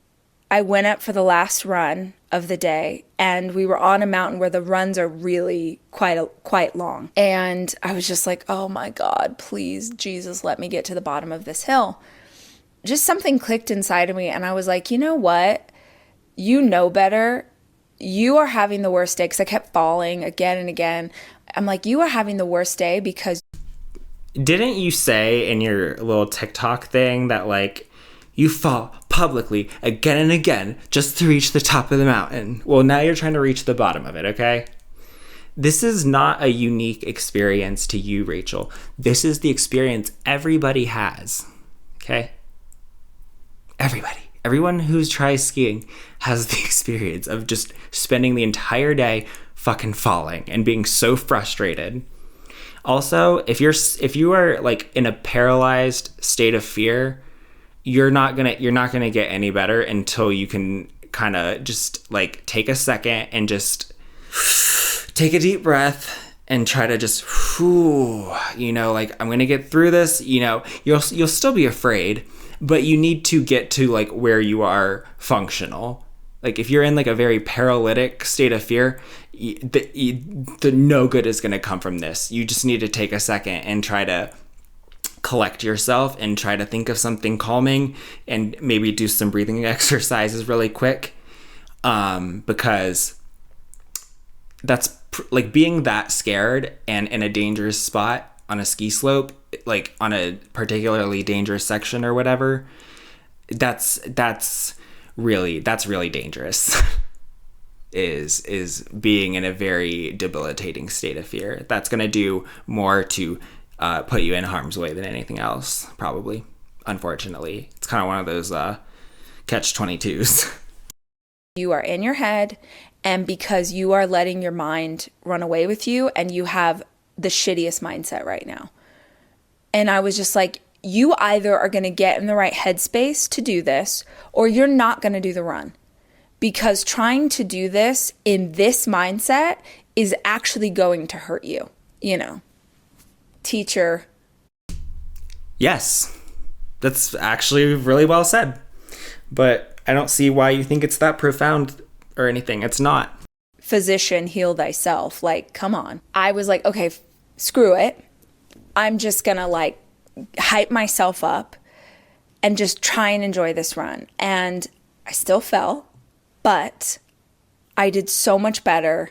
I went up for the last run of the day, and we were on a mountain where the runs are really quite long. And I was just like, oh my God, please, Jesus, let me get to the bottom of this hill. Just something clicked inside of me, and I was like, you know what? You know better. You are having the worst day, because I kept falling again and again. I'm like, you are having the worst day because... Didn't you say in your little TikTok thing that, like, you fall publicly again and again just to reach the top of the mountain? Well, now you're trying to reach the bottom of it, okay? This is not a unique experience to you, Rachel. This is the experience everybody has, okay? Everyone who tries skiing has the experience of just spending the entire day fucking falling and being so frustrated. Also, if you are like in a paralyzed state of fear, you're not gonna get any better until you can kind of just like take a second and just take a deep breath and try to just, like, I'm gonna get through this. You'll still be afraid, but you need to get to like where you are functional. Like if you're in like a very paralytic state of fear, the no good is gonna come from this. You just need to take a second and try to collect yourself and try to think of something calming and maybe do some breathing exercises really quick, because that's like being that scared and in a dangerous spot on a ski slope, like on a particularly dangerous section or whatever, that's really dangerous. is being in a very debilitating state of fear. That's going to do more to put you in harm's way than anything else, probably. Unfortunately, it's kind of one of those catch-22s. You are in your head, and because you are letting your mind run away with you, and you have the shittiest mindset right now. And I was just like, you either are going to get in the right headspace to do this, or you're not going to do the run. Because trying to do this in this mindset is actually going to hurt you, Teacher. Yes, that's actually really well said. But I don't see why you think it's that profound or anything. It's not. Physician, heal thyself. Like, come on. I was like, okay, screw it. I'm just going to like hype myself up and just try and enjoy this run. And I still fell, but I did so much better.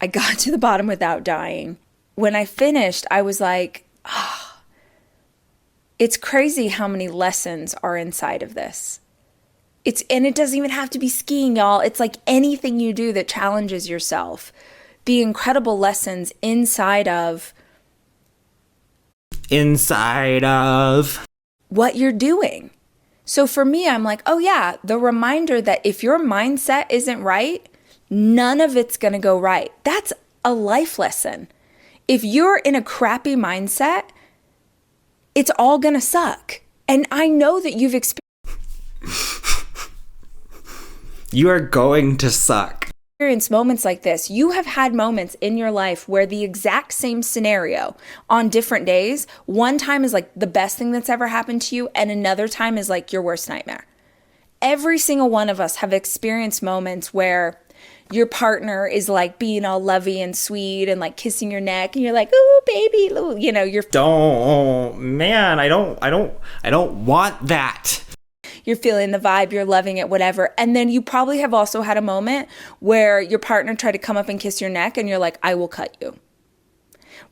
I got to the bottom without dying. When I finished, I was like, it's crazy how many lessons are inside of this. And it doesn't even have to be skiing, y'all. It's like anything you do that challenges yourself. The incredible lessons inside of inside of what you're doing. So for me, I'm like, oh yeah, the reminder that if your mindset isn't right, none of it's going to go right. That's a life lesson. If you're in a crappy mindset, it's all going to suck. And I know that you've experienced you are going to suck. Moments like this. You have had moments in your life where the exact same scenario on different days, one time is like the best thing that's ever happened to you, and another time is like your worst nightmare. Every single one of us have experienced moments where your partner is like being all lovey and sweet and like kissing your neck, and you're like, "Ooh, baby," you know, you're I don't want that. You're feeling the vibe, you're loving it, whatever. And then you probably have also had a moment where your partner tried to come up and kiss your neck and you're like, I will cut you.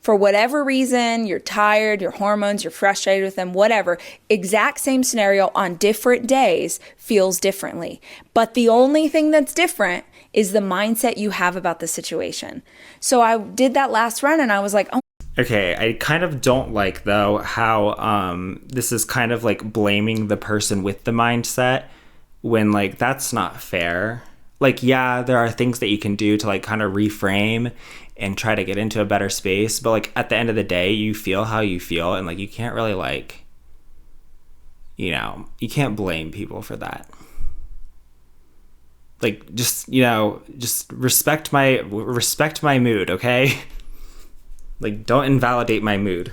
For whatever reason, you're tired, your hormones, you're frustrated with them, whatever. Exact same scenario on different days feels differently. But the only thing that's different is the mindset you have about the situation. So I did that last run and I was like, oh. Okay, I kind of don't like, though, how this is kind of like blaming the person with the mindset when, like, that's not fair. Like, yeah, there are things that you can do to, like, kind of reframe and try to get into a better space. But, like, at the end of the day, you feel how you feel. And, like, you can't really, like, you know, you can't blame people for that. Like, just, you know, just respect my mood, okay? Like, don't invalidate my mood.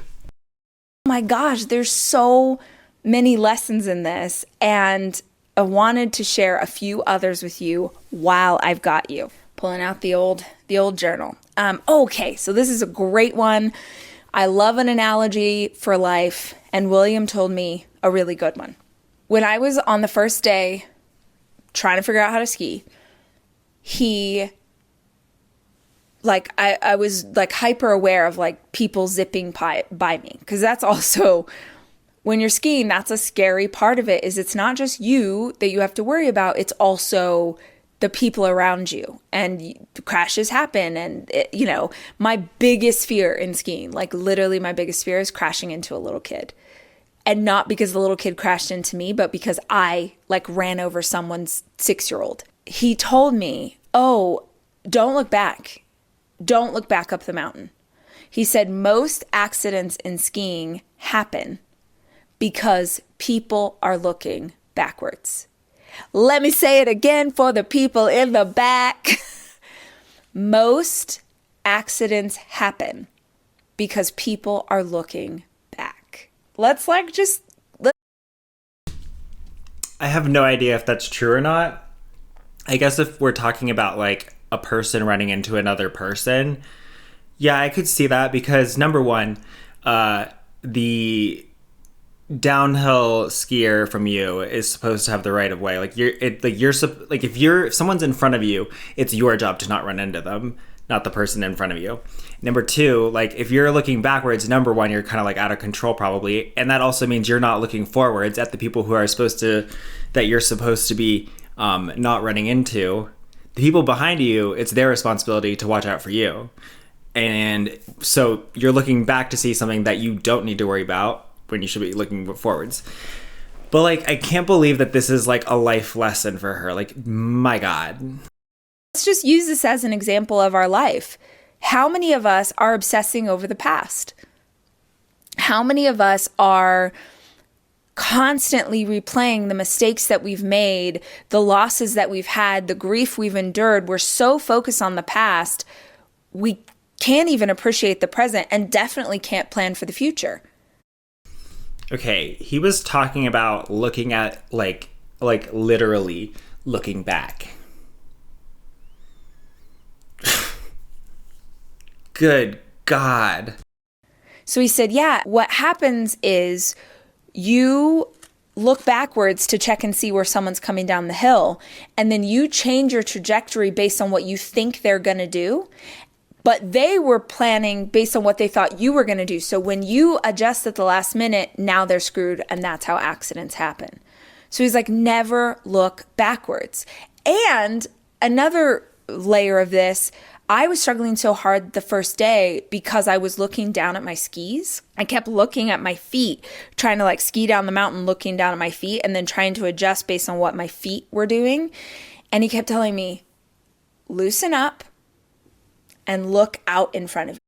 Oh my gosh, there's so many lessons in this, and I wanted to share a few others with you while I've got you. Pulling out the old journal. Okay, so this is a great one. I love an analogy for life, and William told me a really good one. When I was on the first day trying to figure out how to ski, I was like hyper aware of like people zipping by me, because that's also, when you're skiing, that's a scary part of it, is it's not just you that you have to worry about, it's also the people around you, and crashes happen. And you know, my biggest fear in skiing, like literally my biggest fear, is crashing into a little kid. And not because the little kid crashed into me, but because I like ran over someone's 6-year-old. He told me, oh, don't look back. Don't look back up the mountain. He said most accidents in skiing happen because people are looking backwards. Let me say it again for the people in the back. Most accidents happen because people are looking back. Let's like just... I have no idea if that's true or not. I guess if we're talking about like a person running into another person, yeah, I could see that, because number one, the downhill skier from you is supposed to have the right of way. Like if someone's in front of you, it's your job to not run into them, not the person in front of you. Number two, like if you're looking backwards, number one, you're kind of like out of control probably, and that also means you're not looking forwards at the people who are that you're supposed to be not running into. The people behind you, it's their responsibility to watch out for you. And so you're looking back to see something that you don't need to worry about when you should be looking forwards. But like, I can't believe that this is like a life lesson for her. Like, my God. Let's just use this as an example of our life. How many of us are obsessing over the past? How many of us are constantly replaying the mistakes that we've made, the losses that we've had, the grief we've endured? We're so focused on the past, we can't even appreciate the present, and definitely can't plan for the future. Okay, he was talking about looking at like literally looking back. Good God. So he said, yeah, what happens is you look backwards to check and see where someone's coming down the hill, and then you change your trajectory based on what you think they're going to do. But they were planning based on what they thought you were going to do. So when you adjust at the last minute, now they're screwed, and that's how accidents happen. So he's like, never look backwards. And another layer of this, I was struggling so hard the first day because I was looking down at my skis. I kept looking at my feet, trying to like ski down the mountain, looking down at my feet, and then trying to adjust based on what my feet were doing. And he kept telling me, loosen up and look out in front of you.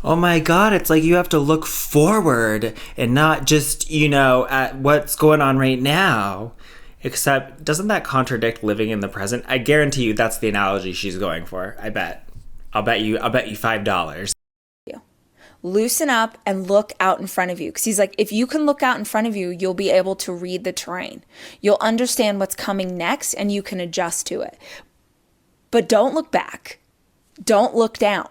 Oh my God, it's like you have to look forward and not just, at what's going on right now. Except, doesn't that contradict living in the present? I guarantee you that's the analogy she's going for. I bet. I'll bet you $5. Loosen up and look out in front of you. Because he's like, if you can look out in front of you, you'll be able to read the terrain. You'll understand what's coming next and you can adjust to it. But don't look back. Don't look down.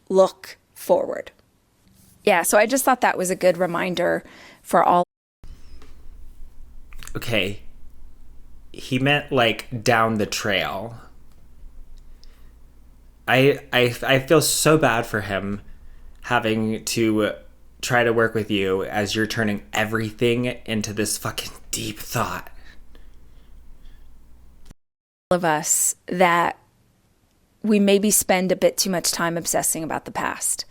Look forward. Yeah, so I just thought that was a good reminder for all. Okay. He meant like down the trail. I feel so bad for him having to try to work with you as you're turning everything into this fucking deep thought. All of us that we maybe spend a bit too much time obsessing about the past.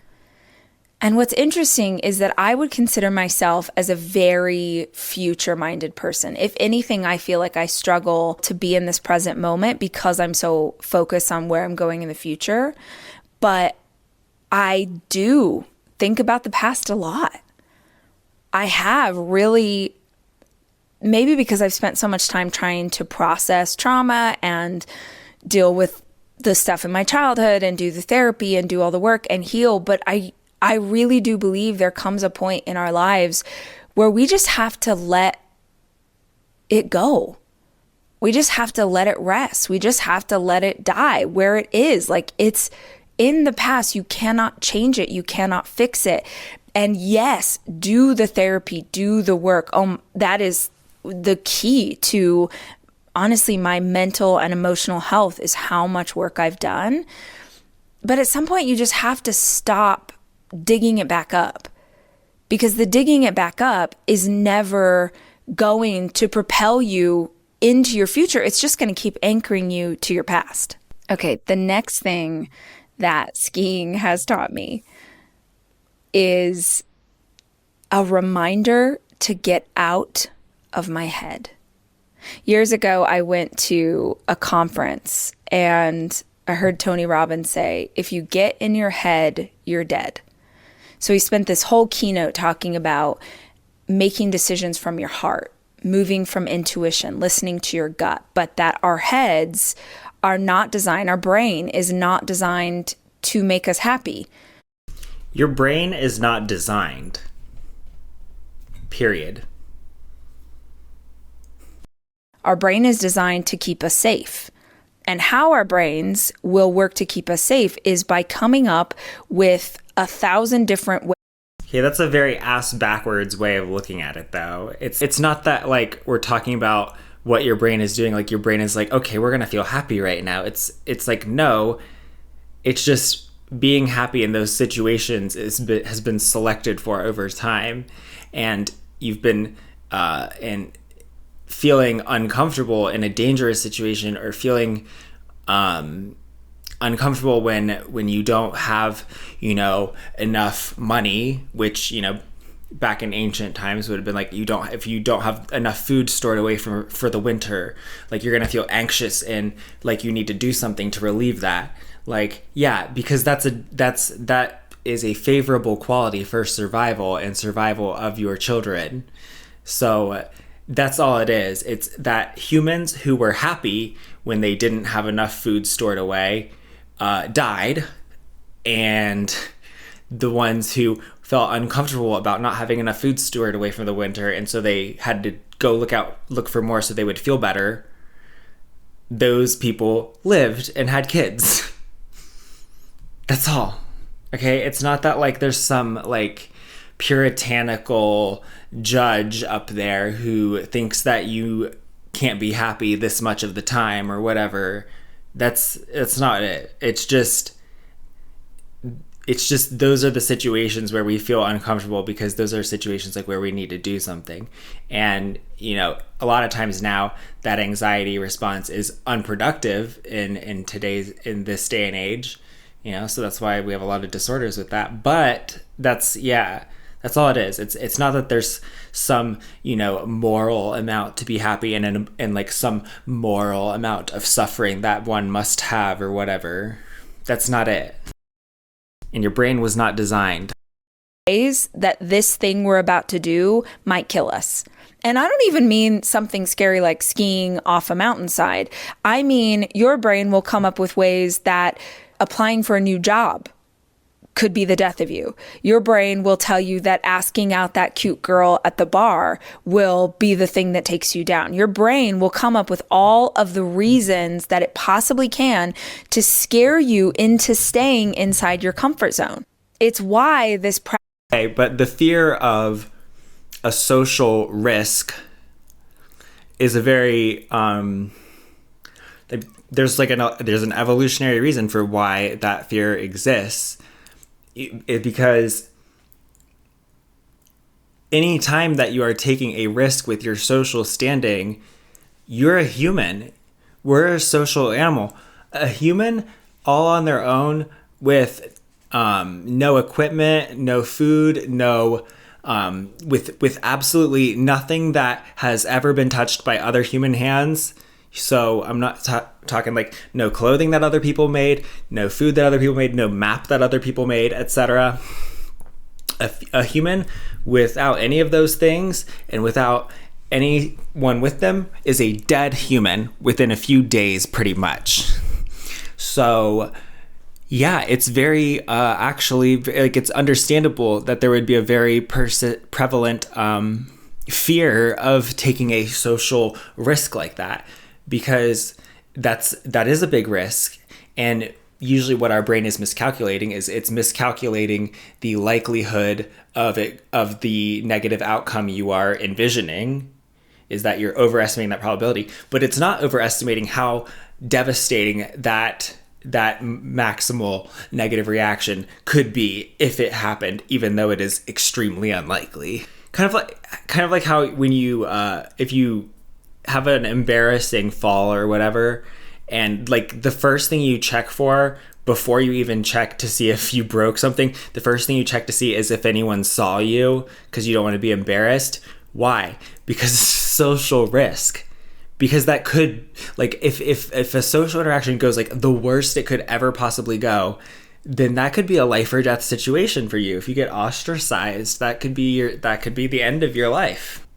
And what's interesting is that I would consider myself as a very future-minded person. If anything, I feel like I struggle to be in this present moment because I'm so focused on where I'm going in the future. But I do think about the past a lot. I have really, maybe because I've spent so much time trying to process trauma and deal with the stuff in my childhood and do the therapy and do all the work and heal. But I really do believe there comes a point in our lives where we just have to let it go. We just have to let it rest. We just have to let it die where it is. Like, it's in the past. You cannot change it. You cannot fix it. And yes, do the therapy, do the work. That is the key to, honestly, my mental and emotional health is how much work I've done. But at some point, you just have to stop digging it back up, because the digging it back up is never going to propel you into your future. It's just going to keep anchoring you to your past. Okay, the next thing that skiing has taught me is a reminder to get out of my head. Years ago, I went to a conference and I heard Tony Robbins say, if you get in your head, you're dead. So he spent this whole keynote talking about making decisions from your heart, moving from intuition, listening to your gut, but that our heads are not designed, our brain is not designed to make us happy. Your brain is not designed. Period. Our brain is designed to keep us safe. And how our brains will work to keep us safe is by coming up with 1,000 different ways. Okay, that's a very ass backwards way of looking at it, though. It's not that, like, we're talking about what your brain is doing. Like, your brain is like, okay, we're gonna feel happy right now. It's like, no, it's just being happy in those situations has been selected for over time, and you've been feeling uncomfortable in a dangerous situation, or feeling uncomfortable when you don't have, enough money, which, back in ancient times would have been like, if you don't have enough food stored away for the winter, like, you're going to feel anxious and like you need to do something to relieve that. Like, yeah, because that is a favorable quality for survival and survival of your children. So that's all it is. It's that humans who were happy when they didn't have enough food stored away died, and the ones who felt uncomfortable about not having enough food stored away from the winter, and so they had to go look for more so they would feel better, those people lived and had kids. That's all. Okay? It's not that, like, there's some, like, puritanical judge up there who thinks that you can't be happy this much of the time or whatever. That's not it. It's just those are the situations where we feel uncomfortable, because those are situations like where we need to do something. And, a lot of times now that anxiety response is unproductive in this day and age, So that's why we have a lot of disorders with that. But that's all it is. It's not that there's some, moral amount to be happy and like some moral amount of suffering that one must have or whatever. That's not it. And your brain was not designed ways that this thing we're about to do might kill us. And I don't even mean something scary like skiing off a mountainside. I mean, your brain will come up with ways that applying for a new job could be the death of you. Your brain will tell you that asking out that cute girl at the bar will be the thing that takes you down. Your brain will come up with all of the reasons that it possibly can to scare you into staying inside your comfort zone. It's why this Okay, but the fear of a social risk is a very there's an evolutionary reason for why that fear exists. Because any time that you are taking a risk with your social standing, you're a human. We're a social animal. A human all on their own with no equipment, no food, with absolutely nothing that has ever been touched by other human hands. So I'm not talking like no clothing that other people made, no food that other people made, no map that other people made, etc. A human without any of those things and without anyone with them is a dead human within a few days, pretty much. So yeah, it's very actually like it's understandable that there would be a very prevalent fear of taking a social risk like that, because that is a big risk. And usually what our brain is miscalculating is it's miscalculating the likelihood of the negative outcome you are envisioning, is that you're overestimating that probability, but it's not overestimating how devastating that maximal negative reaction could be if it happened, even though it is extremely unlikely. Kind of like how when you if you have an embarrassing fall or whatever, and like the first thing you check for before you even check to see if you broke something, the first thing you check to see is if anyone saw you, because you don't want to be embarrassed. Why? Because it's social risk. Because that could, like, if a social interaction goes like the worst it could ever possibly go, then that could be a life or death situation for you. If you get ostracized, that could be the end of your life.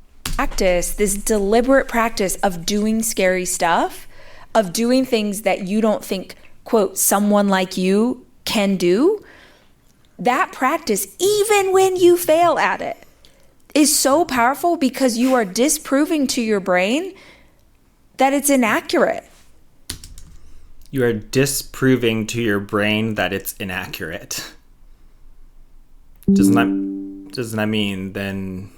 This deliberate practice of doing scary stuff, of doing things that you don't think, quote, someone like you can do, that practice, even when you fail at it, is so powerful because you are disproving to your brain that it's inaccurate. You are disproving to your brain that it's inaccurate. Doesn't that mean then...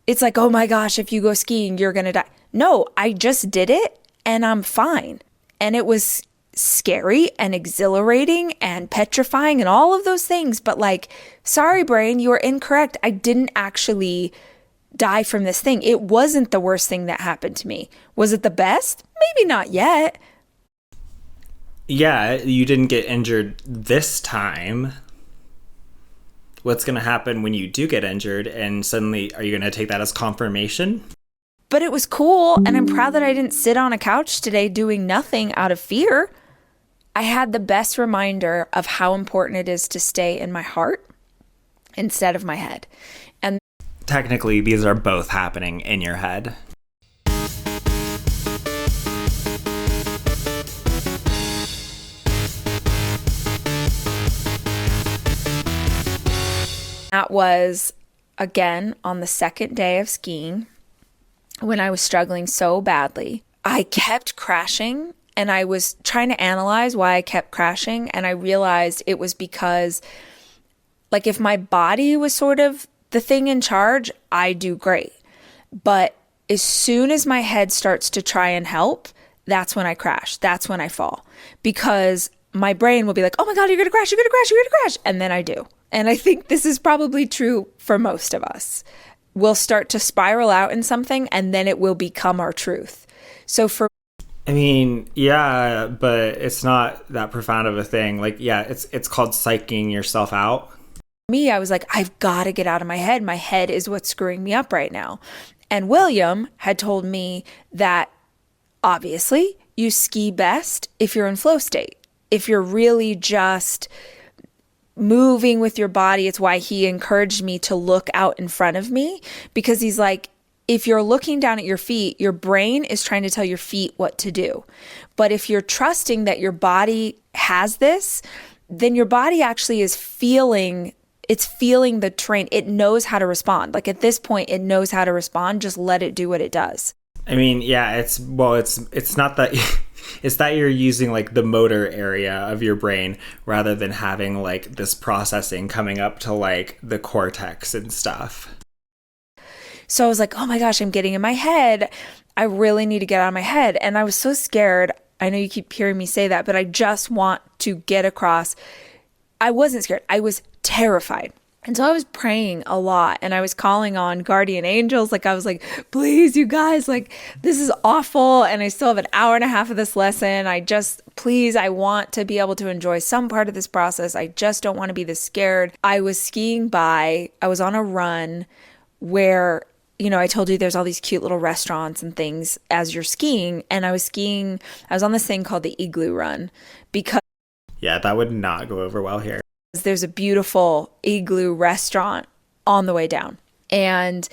It's like, oh my gosh, if you go skiing, you're going to die. No, I just did it and I'm fine. And it was scary and exhilarating and petrifying and all of those things. But like, sorry, brain, you are incorrect. I didn't actually die from this thing. It wasn't the worst thing that happened to me. Was it the best? Maybe not yet. Yeah, you didn't get injured this time. What's going to happen when you do get injured, and suddenly are you going to take that as confirmation? But it was cool, and I'm proud that I didn't sit on a couch today doing nothing out of fear. I had the best reminder of how important it is to stay in my heart instead of my head. And technically, these are both happening in your head. That was, again, on the second day of skiing when I was struggling so badly. I kept crashing, and I was trying to analyze why I kept crashing, and I realized it was because, like, if my body was sort of the thing in charge, I do great. But as soon as my head starts to try and help, that's when I crash. That's when I fall. Because my brain will be like, oh my God, you're going to crash, you're going to crash, you're going to crash. And then I do. And I think this is probably true for most of us. We'll start to spiral out in something, and then it will become our truth. So I mean, yeah, but it's not that profound of a thing. Like, yeah, it's called psyching yourself out. Me, I was like, I've got to get out of my head. My head is what's screwing me up right now. And William had told me that obviously you ski best if you're in flow state. If you're really just moving with your body, it's why he encouraged me to look out in front of me, because he's like, if you're looking down at your feet, your brain is trying to tell your feet what to do. But if you're trusting that your body has this, then your body actually is feeling, it's feeling the terrain. It knows how to respond. Like at this point, it knows how to respond. Just let it do what it does. I mean, yeah, it's not that it's that you're using like the motor area of your brain rather than having like this processing coming up to like the cortex and stuff. So I was like, oh my gosh, I'm getting in my head. I really need to get out of my head. And I was so scared. I know you keep hearing me say that, but I just want to get across. I wasn't scared. I was terrified. And so I was praying a lot, and I was calling on guardian angels. Like I was like, please, you guys, like this is awful. And I still have an hour and a half of this lesson. Please, I want to be able to enjoy some part of this process. I just don't want to be this scared. I was skiing by, I was on a run where, you know, I told you there's all these cute little restaurants and things as you're skiing. And I was on this thing called the Igloo Run because Yeah, that would not go over well here. there's a beautiful igloo restaurant on the way down. And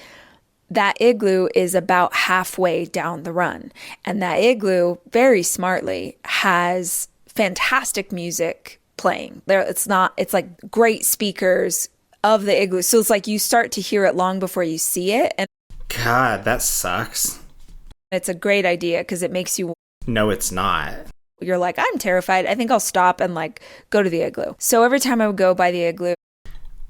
that igloo is about halfway down the run. And that igloo, very smartly, has fantastic music playing. It's like great speakers of the igloo. So it's like you start to hear it long before you see it. And God, that sucks. it's a great idea because it makes you... No, it's not. You're like, I'm terrified. I think I'll stop and like go to the igloo. So every time I would go by the igloo,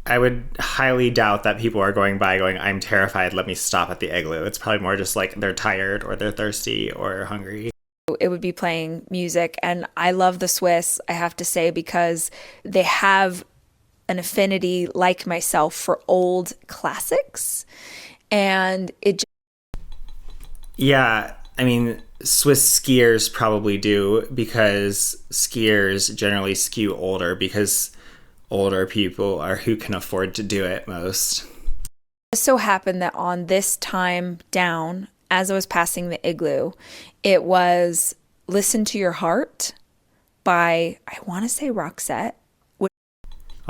I would highly doubt that people are going by going, I'm terrified, let me stop at the igloo. It's probably more just like they're tired or they're thirsty or hungry. it would be playing music. And I love the Swiss, I have to say, because they have an affinity, like myself, for old classics. And Yeah, I mean, Swiss skiers probably do, because skiers generally skew older because older people are who can afford to do it most. It so happened that on this time down, as I was passing the igloo, it was Listen to Your Heart by, I want to say, Roxette.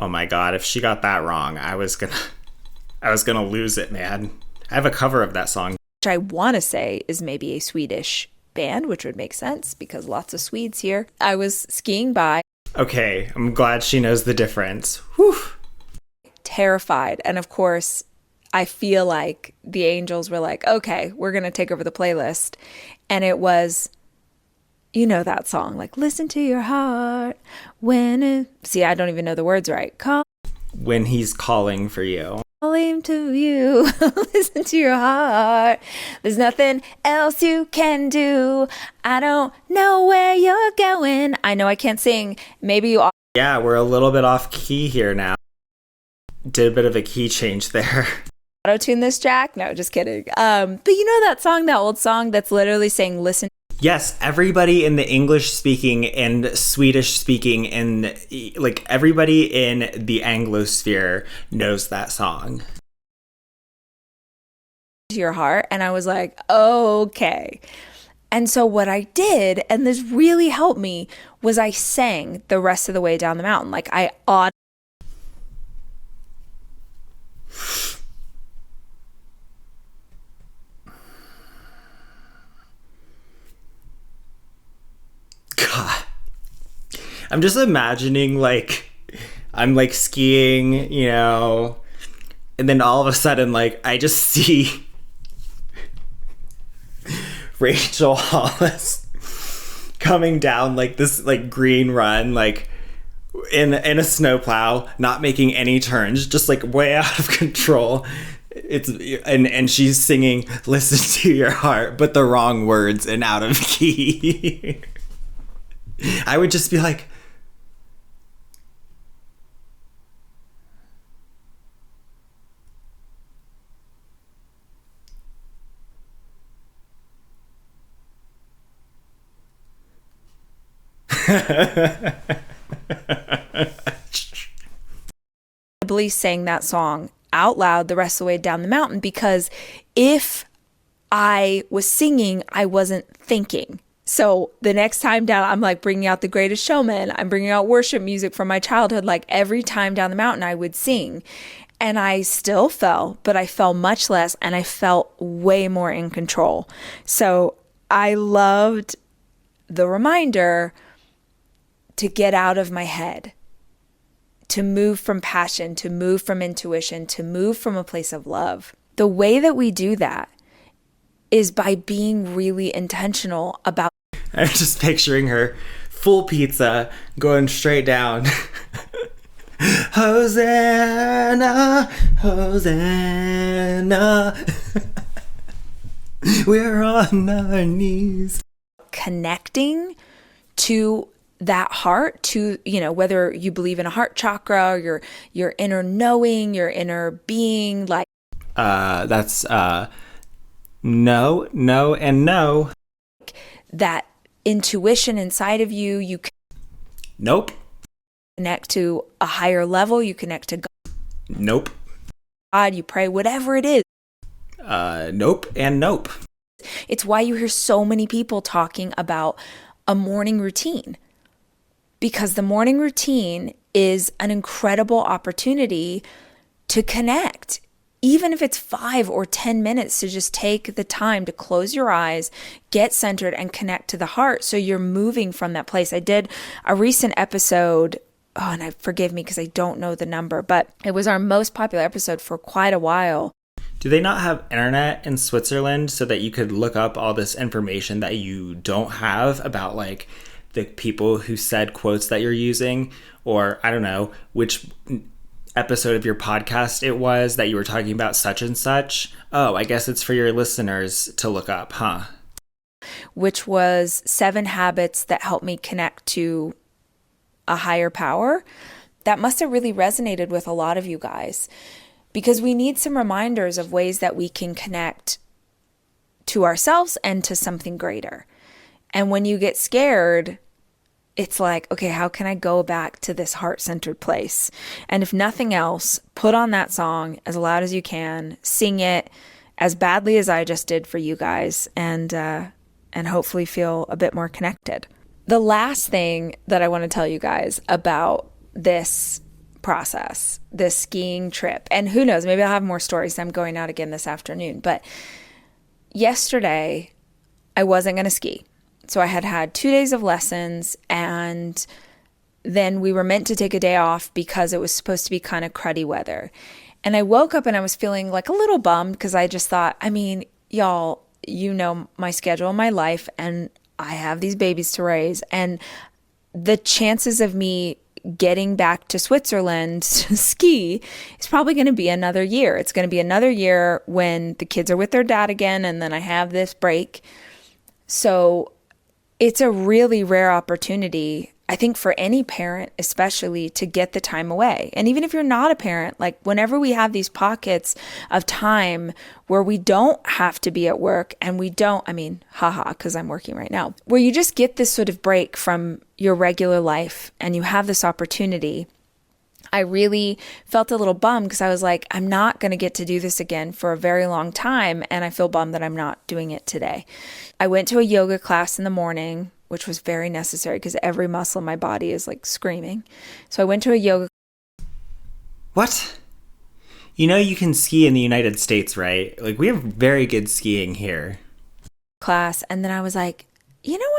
Oh my God, if she got that wrong, I was gonna lose it, man. I have a cover of that song. Which I want to say is maybe a Swedish band, which would make sense because lots of Swedes here. I was skiing by. Okay, I'm glad she knows the difference. Whew. Terrified. And of course, I feel like the angels were like, okay, we're going to take over the playlist. And it was, you know, that song, like, listen to your heart when it... See, I don't even know the words right. Call When he's calling for you. him to you. Listen to your heart. There's nothing else you can do. I don't know where you're going. I know I can't sing. Maybe you... Yeah, we're a little bit off key here now. Did a bit of a key change there. Auto-tune this, Jack? No, just kidding. But you know that song, that old song that's literally saying, listen. Yes, everybody in the English speaking and Swedish speaking and like everybody in the Anglosphere knows that song. To your heart. And I was like, okay. And so what I did, and this really helped me, was I sang the rest of the way down the mountain. Like I God. I'm just imagining like I'm like skiing, you know, and then all of a sudden like I just see Rachel Hollis coming down like this like green run, like in a snowplow, not making any turns, just like way out of control. And she's singing "Listen to Your Heart," but the wrong words and out of key. I would just be like, Audibly sang that song out loud the rest of the way down the mountain, because if I was singing, I wasn't thinking. So the next time down, I'm like bringing out The Greatest Showman. I'm bringing out worship music from my childhood. Like every time down the mountain, I would sing. And I still fell, but I fell much less, and I felt way more in control. So I loved the reminder to get out of my head, to move from passion, to move from intuition, to move from a place of love. The way that we do that is by being really intentional about. I'm just picturing her full pizza going straight down. Hosanna, Hosanna. We're on our knees. Connecting to that heart, to, whether you believe in a heart chakra, or your inner knowing, your inner being, like. That's no, and no. That intuition inside of you, Nope. Connect to a higher level, you connect to Nope. God, you pray, whatever it is. Nope and nope. It's why you hear so many people talking about a morning routine, because the morning routine is an incredible opportunity to connect. Even if it's 5 or 10 minutes, to just take the time to close your eyes, get centered, and connect to the heart. So you're moving from that place. I did a recent episode, and forgive me because I don't know the number, but it was our most popular episode for quite a while. Do they not have internet in Switzerland so that you could look up all this information that you don't have about, like, the people who said quotes that you're using? Or, I don't know, which episode of your podcast it was that you were talking about such and such? Oh, I guess it's for your listeners to look up, huh? Which was 7 habits that helped me connect to a higher power. That must have really resonated with a lot of you guys, because we need some reminders of ways that we can connect to ourselves and to something greater. And when you get scared, it's like, okay, how can I go back to this heart-centered place? And if nothing else, put on that song as loud as you can, sing it as badly as I just did for you guys, and hopefully feel a bit more connected. The last thing that I want to tell you guys about this process, this skiing trip, and who knows, maybe I'll have more stories. I'm going out again this afternoon, but yesterday I wasn't going to ski. So I had 2 days of lessons, and then we were meant to take a day off because it was supposed to be kind of cruddy weather. And I woke up and I was feeling like a little bummed, because I just thought, y'all, my schedule, my life, and I have these babies to raise, and the chances of me getting back to Switzerland to ski is probably going to be another year. It's going to be another year when the kids are with their dad again, and then I have this break. So it's a really rare opportunity, I think, for any parent, especially, to get the time away. And even if you're not a parent, like, whenever we have these pockets of time where we don't have to be at work, and we don't, because I'm working right now, where you just get this sort of break from your regular life and you have this opportunity, I really felt a little bummed, because I was like, I'm not going to get to do this again for a very long time, and I feel bummed that I'm not doing it today. I went to a yoga class in the morning, which was very necessary because every muscle in my body is like screaming. So I went to a yoga. What? You can ski in the United States, right? Like, we have very good skiing here. Class, and then I was like, you know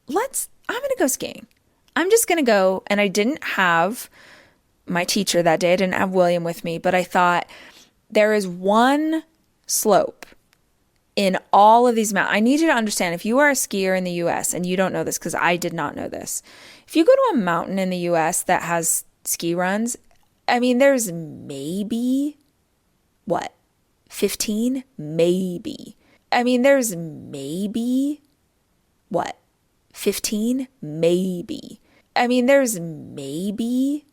what? I'm going to go skiing. I'm just going to go. And I didn't have my teacher that day. I didn't have William with me, but I thought, there is one slope in all of these mountains. I need you to understand, if you are a skier in the US and you don't know this, because I did not know this, if you go to a mountain in the US that has ski runs, there's maybe, 15? Maybe. There's maybe, 15? Maybe. There's maybe,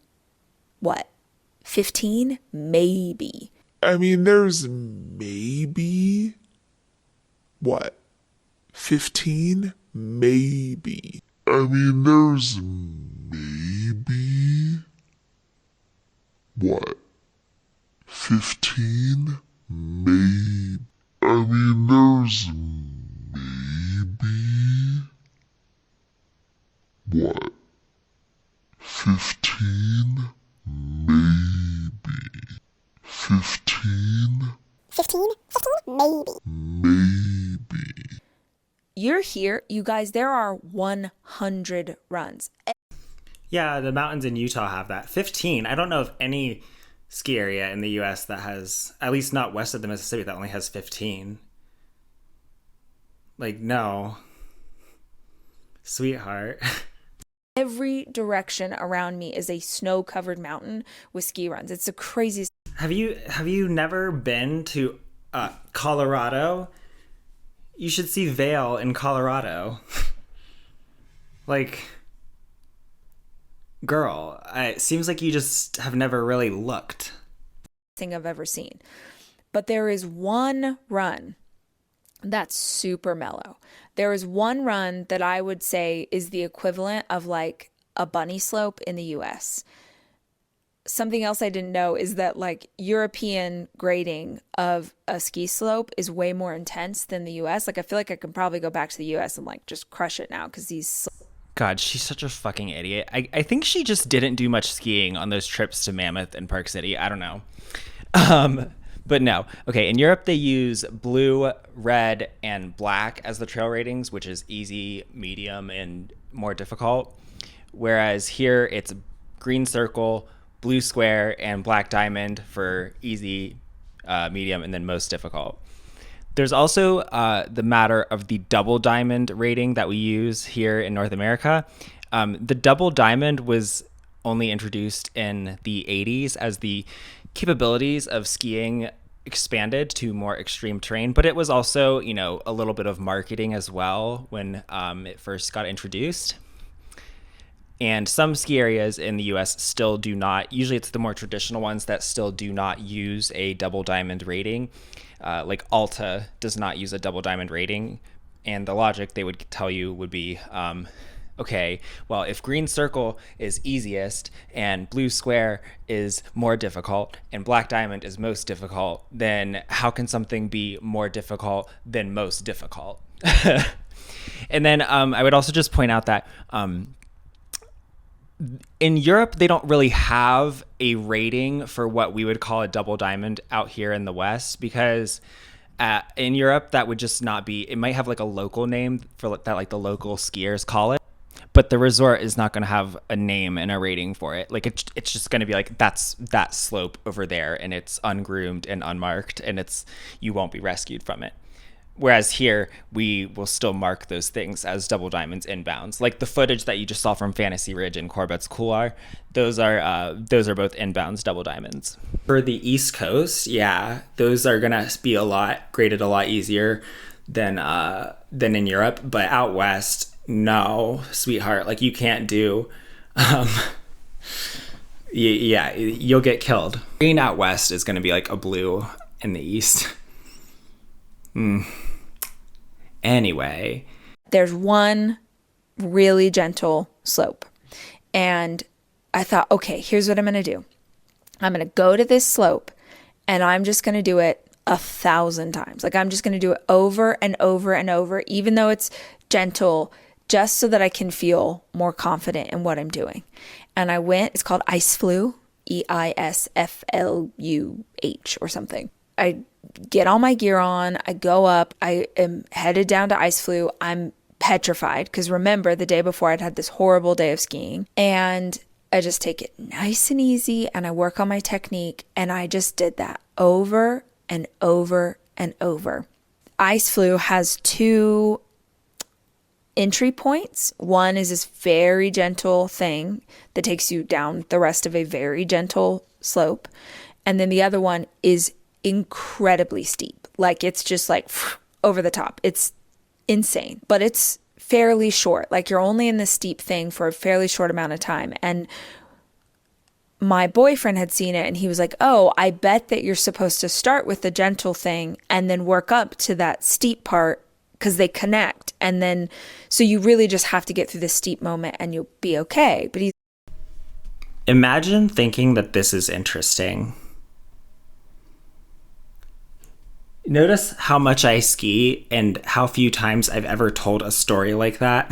15? Maybe. There's maybe, 15? Maybe. I mean, there's maybe, what, 15? Maybe. I mean, there's maybe, what, 15? Maybe. 15? 15? Maybe. Maybe. You're here, you guys, there are 100 runs. Yeah, the mountains in Utah have that. 15. I don't know of any ski area in the U.S. that has, at least not west of the Mississippi, that only has 15. Like, no. Sweetheart. Every direction around me is a snow-covered mountain with ski runs. It's the craziest. Have you never been to Colorado? You should see Vail in Colorado. Like, girl, it seems like you just have never really looked. Thing I've ever seen. But there is one run that's super mellow. There is one run that I would say is the equivalent of like a bunny slope in the US. Something else I didn't know is that like European grading of a ski slope is way more intense than the US. Like I feel like I can probably go back to the US and like just crush it now because these. God, she's such a fucking idiot. I think she just didn't do much skiing on those trips to Mammoth and Park City. I don't know. But no. Okay, in Europe they use blue, red, and black as the trail ratings, which is easy, medium, and more difficult. Whereas here it's green circle, blue square, and black diamond for easy, medium, and then most difficult. There's also the matter of the double diamond rating that we use here in North America. The double diamond was only introduced in the 80s as the capabilities of skiing expanded to more extreme terrain, but it was also, you know, a little bit of marketing as well when it first got introduced. And some ski areas in the US still do not, usually it's the more traditional ones that still do not use a double diamond rating. Like Alta does not use a double diamond rating. And the logic they would tell you would be, okay, well, if green circle is easiest and blue square is more difficult and black diamond is most difficult, then how can something be more difficult than most difficult? And then I would also just point out that in Europe, they don't really have a rating for what we would call a double diamond out here in the West, because in Europe, that would just not be, it might have like a local name for that, like the local skiers call it, but the resort is not going to have a name and a rating for it. Like it's just going to be like, that's that slope over there, and it's ungroomed and unmarked, and you won't be rescued from it. Whereas here, we will still mark those things as double diamonds inbounds. Like the footage that you just saw from Fantasy Ridge and Corbett's Couloir, those are both inbounds double diamonds. For the East Coast, yeah, those are gonna be graded a lot easier than in Europe. But out west, no, sweetheart, like you can't do. Yeah, you'll get killed. Green out west is gonna be like a blue in the east. Anyway, there's one really gentle slope, and I thought, okay, here's what I'm going to do. I'm going to go to this slope, and I'm just going to do it 1,000 times. Like I'm just going to do it over and over and over, even though it's gentle, just so that I can feel more confident in what I'm doing. And I went, it's called Eisfluh, Eisfluh or something. I get all my gear on, I go up, I am headed down to Eisfluh. I'm petrified because remember the day before I'd had this horrible day of skiing, and I just take it nice and easy and I work on my technique, and I just did that over and over and over. Eisfluh has 2 entry points. One is this very gentle thing that takes you down the rest of a very gentle slope, and then the other one is incredibly steep. Like it's just like over the top. It's insane, but it's fairly short. Like you're only in this steep thing for a fairly short amount of time. And my boyfriend had seen it and he was like, oh, I bet that you're supposed to start with the gentle thing and then work up to that steep part because they connect. And then, so you really just have to get through this steep moment and you'll be okay. But Imagine thinking that this is interesting. Notice how much I ski and how few times I've ever told a story like that.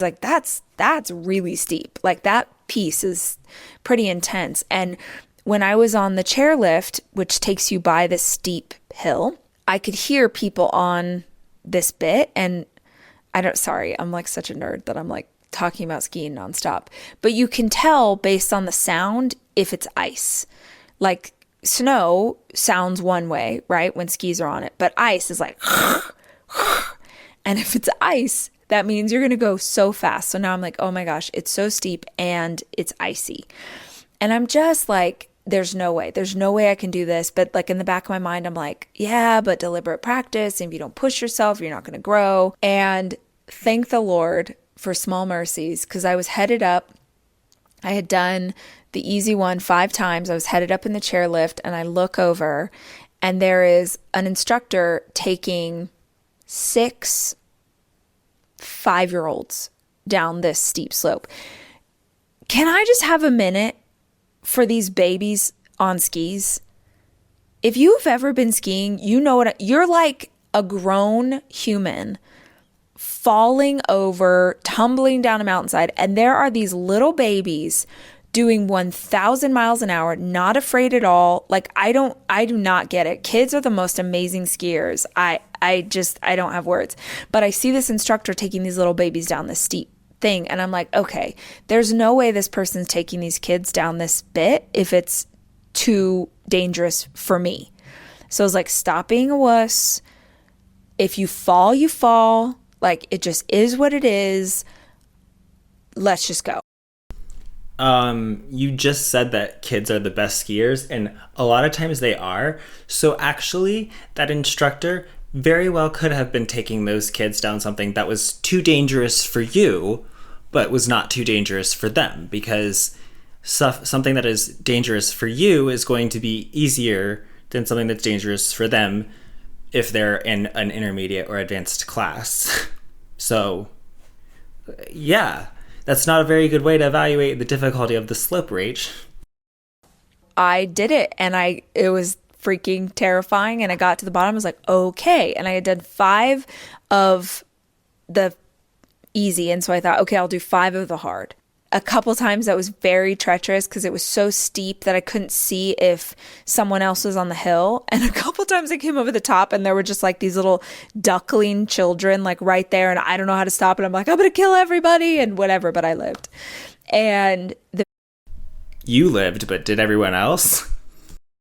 like, that's really steep. Like, that piece is pretty intense. And when I was on the chairlift, which takes you by this steep hill, I could hear people on this bit. And I'm like such a nerd that I'm like talking about skiing nonstop. But you can tell based on the sound if it's ice. Like, snow sounds one way, right, when skis are on it, but ice is like and if it's ice, that means you're gonna go so fast. So now I'm like, oh my gosh, it's so steep and it's icy, and I'm just like, there's no way I can do this. But like in the back of my mind, I'm like, yeah, but deliberate practice, and if you don't push yourself, you're not gonna grow. And thank the Lord for small mercies, because I was headed up. I had done the easy one 5 times. I was headed up in the chairlift, and I look over and there is an instructor taking 6 5-year-olds down this steep slope. Can I just have a minute for these babies on skis? If you've ever been skiing, you know what you're like, a grown human falling over, tumbling down a mountainside, and there are these little babies doing 1,000 miles an hour, not afraid at all. Like, I do not get it. Kids are the most amazing skiers. I don't have words. But I see this instructor taking these little babies down this steep thing, and I'm like, okay, there's no way this person's taking these kids down this bit if it's too dangerous for me. So I was like, stop being a wuss. If you fall, you fall. Like, it just is what it is. Let's just go. You just said that kids are the best skiers, and a lot of times they are. So actually, that instructor very well could have been taking those kids down something that was too dangerous for you, but was not too dangerous for them, because something that is dangerous for you is going to be easier than something that's dangerous for them if they're in an intermediate or advanced class. So, yeah. That's not a very good way to evaluate the difficulty of the slope, Rach. I did it, and it was freaking terrifying, and I got to the bottom. I was like, okay. And I had done 5 of the easy, and so I thought, okay, I'll do 5 of the hard. A couple times that was very treacherous because it was so steep that I couldn't see if someone else was on the hill. And a couple times I came over the top and there were just like these little duckling children like right there, and I don't know how to stop it. I'm like, I'm going to kill everybody and whatever, but I lived. And you lived, but did everyone else?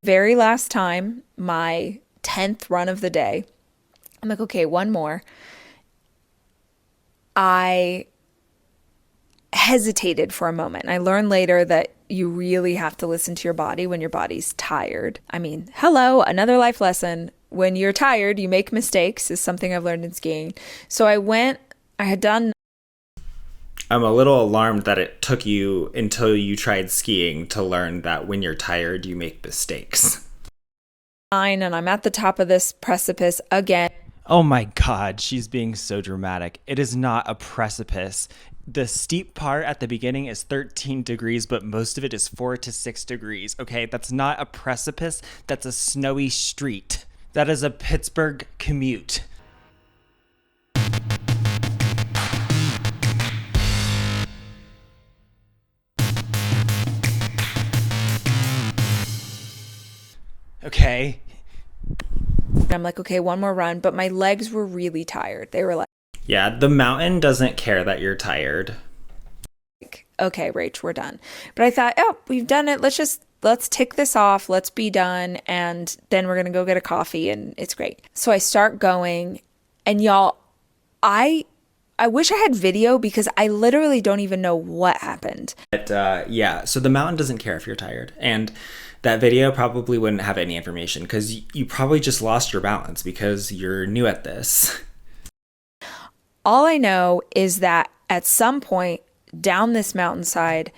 Very last time, my 10th run of the day, I'm like, okay, one more. I hesitated for a moment. And I learned later that you really have to listen to your body when your body's tired. I mean, hello, another life lesson. When you're tired, you make mistakes, is something I've learned in skiing. So I had done. I'm a little alarmed that it took you until you tried skiing to learn that when you're tired, you make mistakes. 9, and I'm at the top of this precipice again. Oh my God, she's being so dramatic. It is not a precipice. The steep part at the beginning is 13 degrees, but most of it is 4 to 6 degrees. Okay, that's not a precipice. That's a snowy street. That is a Pittsburgh commute. Okay. I'm like, okay, one more run, but my legs were really tired. They were like, yeah, the mountain doesn't care that you're tired. Okay, Rach, we're done. But I thought, oh, we've done it. Let's tick this off. Let's be done. And then we're going to go get a coffee, and it's great. So I start going, and y'all, I wish I had video because I literally don't even know what happened. But yeah, so the mountain doesn't care if you're tired. And that video probably wouldn't have any information because you probably just lost your balance because you're new at this. All I know is that at some point down this mountainside,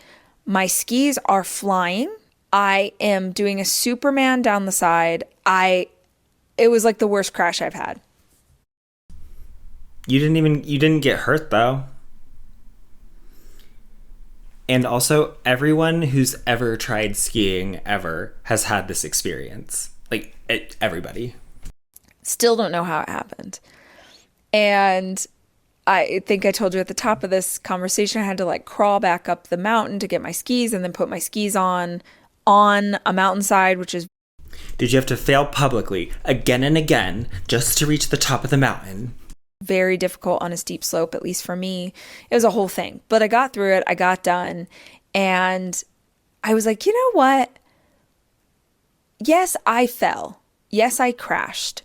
my skis are flying. I am doing a Superman down the side. It was like the worst crash I've had. You didn't get hurt though. And also, everyone who's ever tried skiing ever has had this experience. Like, everybody. Still don't know how it happened. And I think I told you at the top of this conversation, I had to like crawl back up the mountain to get my skis and then put my skis on a mountainside, which is... Did you have to fail publicly again and again just to reach the top of the mountain? Very difficult on a steep slope, at least for me. It was a whole thing. But I got through it. I got done. And I was like, you know what? Yes, I fell. Yes, I crashed.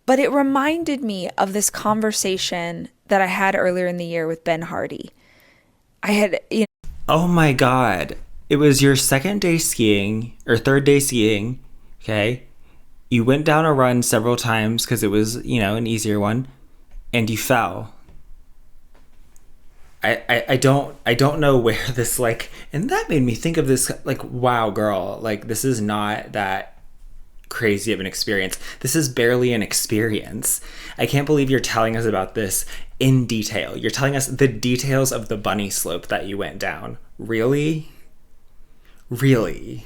But it reminded me of this conversation that I had earlier in the year with Ben Hardy. Oh my God. It was your second day skiing or third day skiing. Okay. You went down a run several times because it was, an easier one, and you fell. I don't know where this and that made me think of this wow, girl, this is not that crazy of an experience. This is barely an experience. I can't believe you're telling us about this in detail. You're telling us the details of the bunny slope that you went down. Really? Really?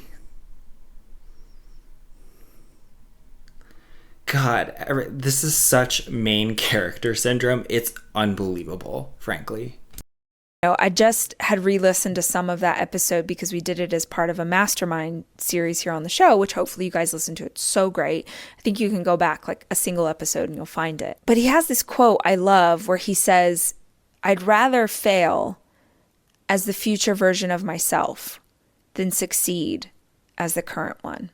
God, this is such main character syndrome. It's unbelievable, frankly. I just had re-listened to some of that episode because we did it as part of a mastermind series here on the show, which hopefully you guys listen to. It's so great. I think you can go back a single episode and you'll find it. But he has this quote I love where he says, "I'd rather fail as the future version of myself than succeed as the current one."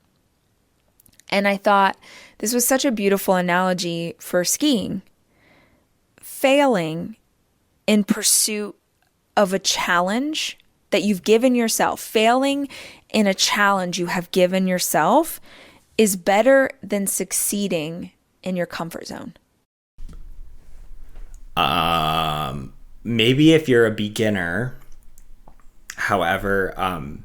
And I thought this was such a beautiful analogy for skiing. Failing in pursuit of a challenge that you've given yourself, failing in a challenge you have given yourself is better than succeeding in your comfort zone. Maybe if you're a beginner. However,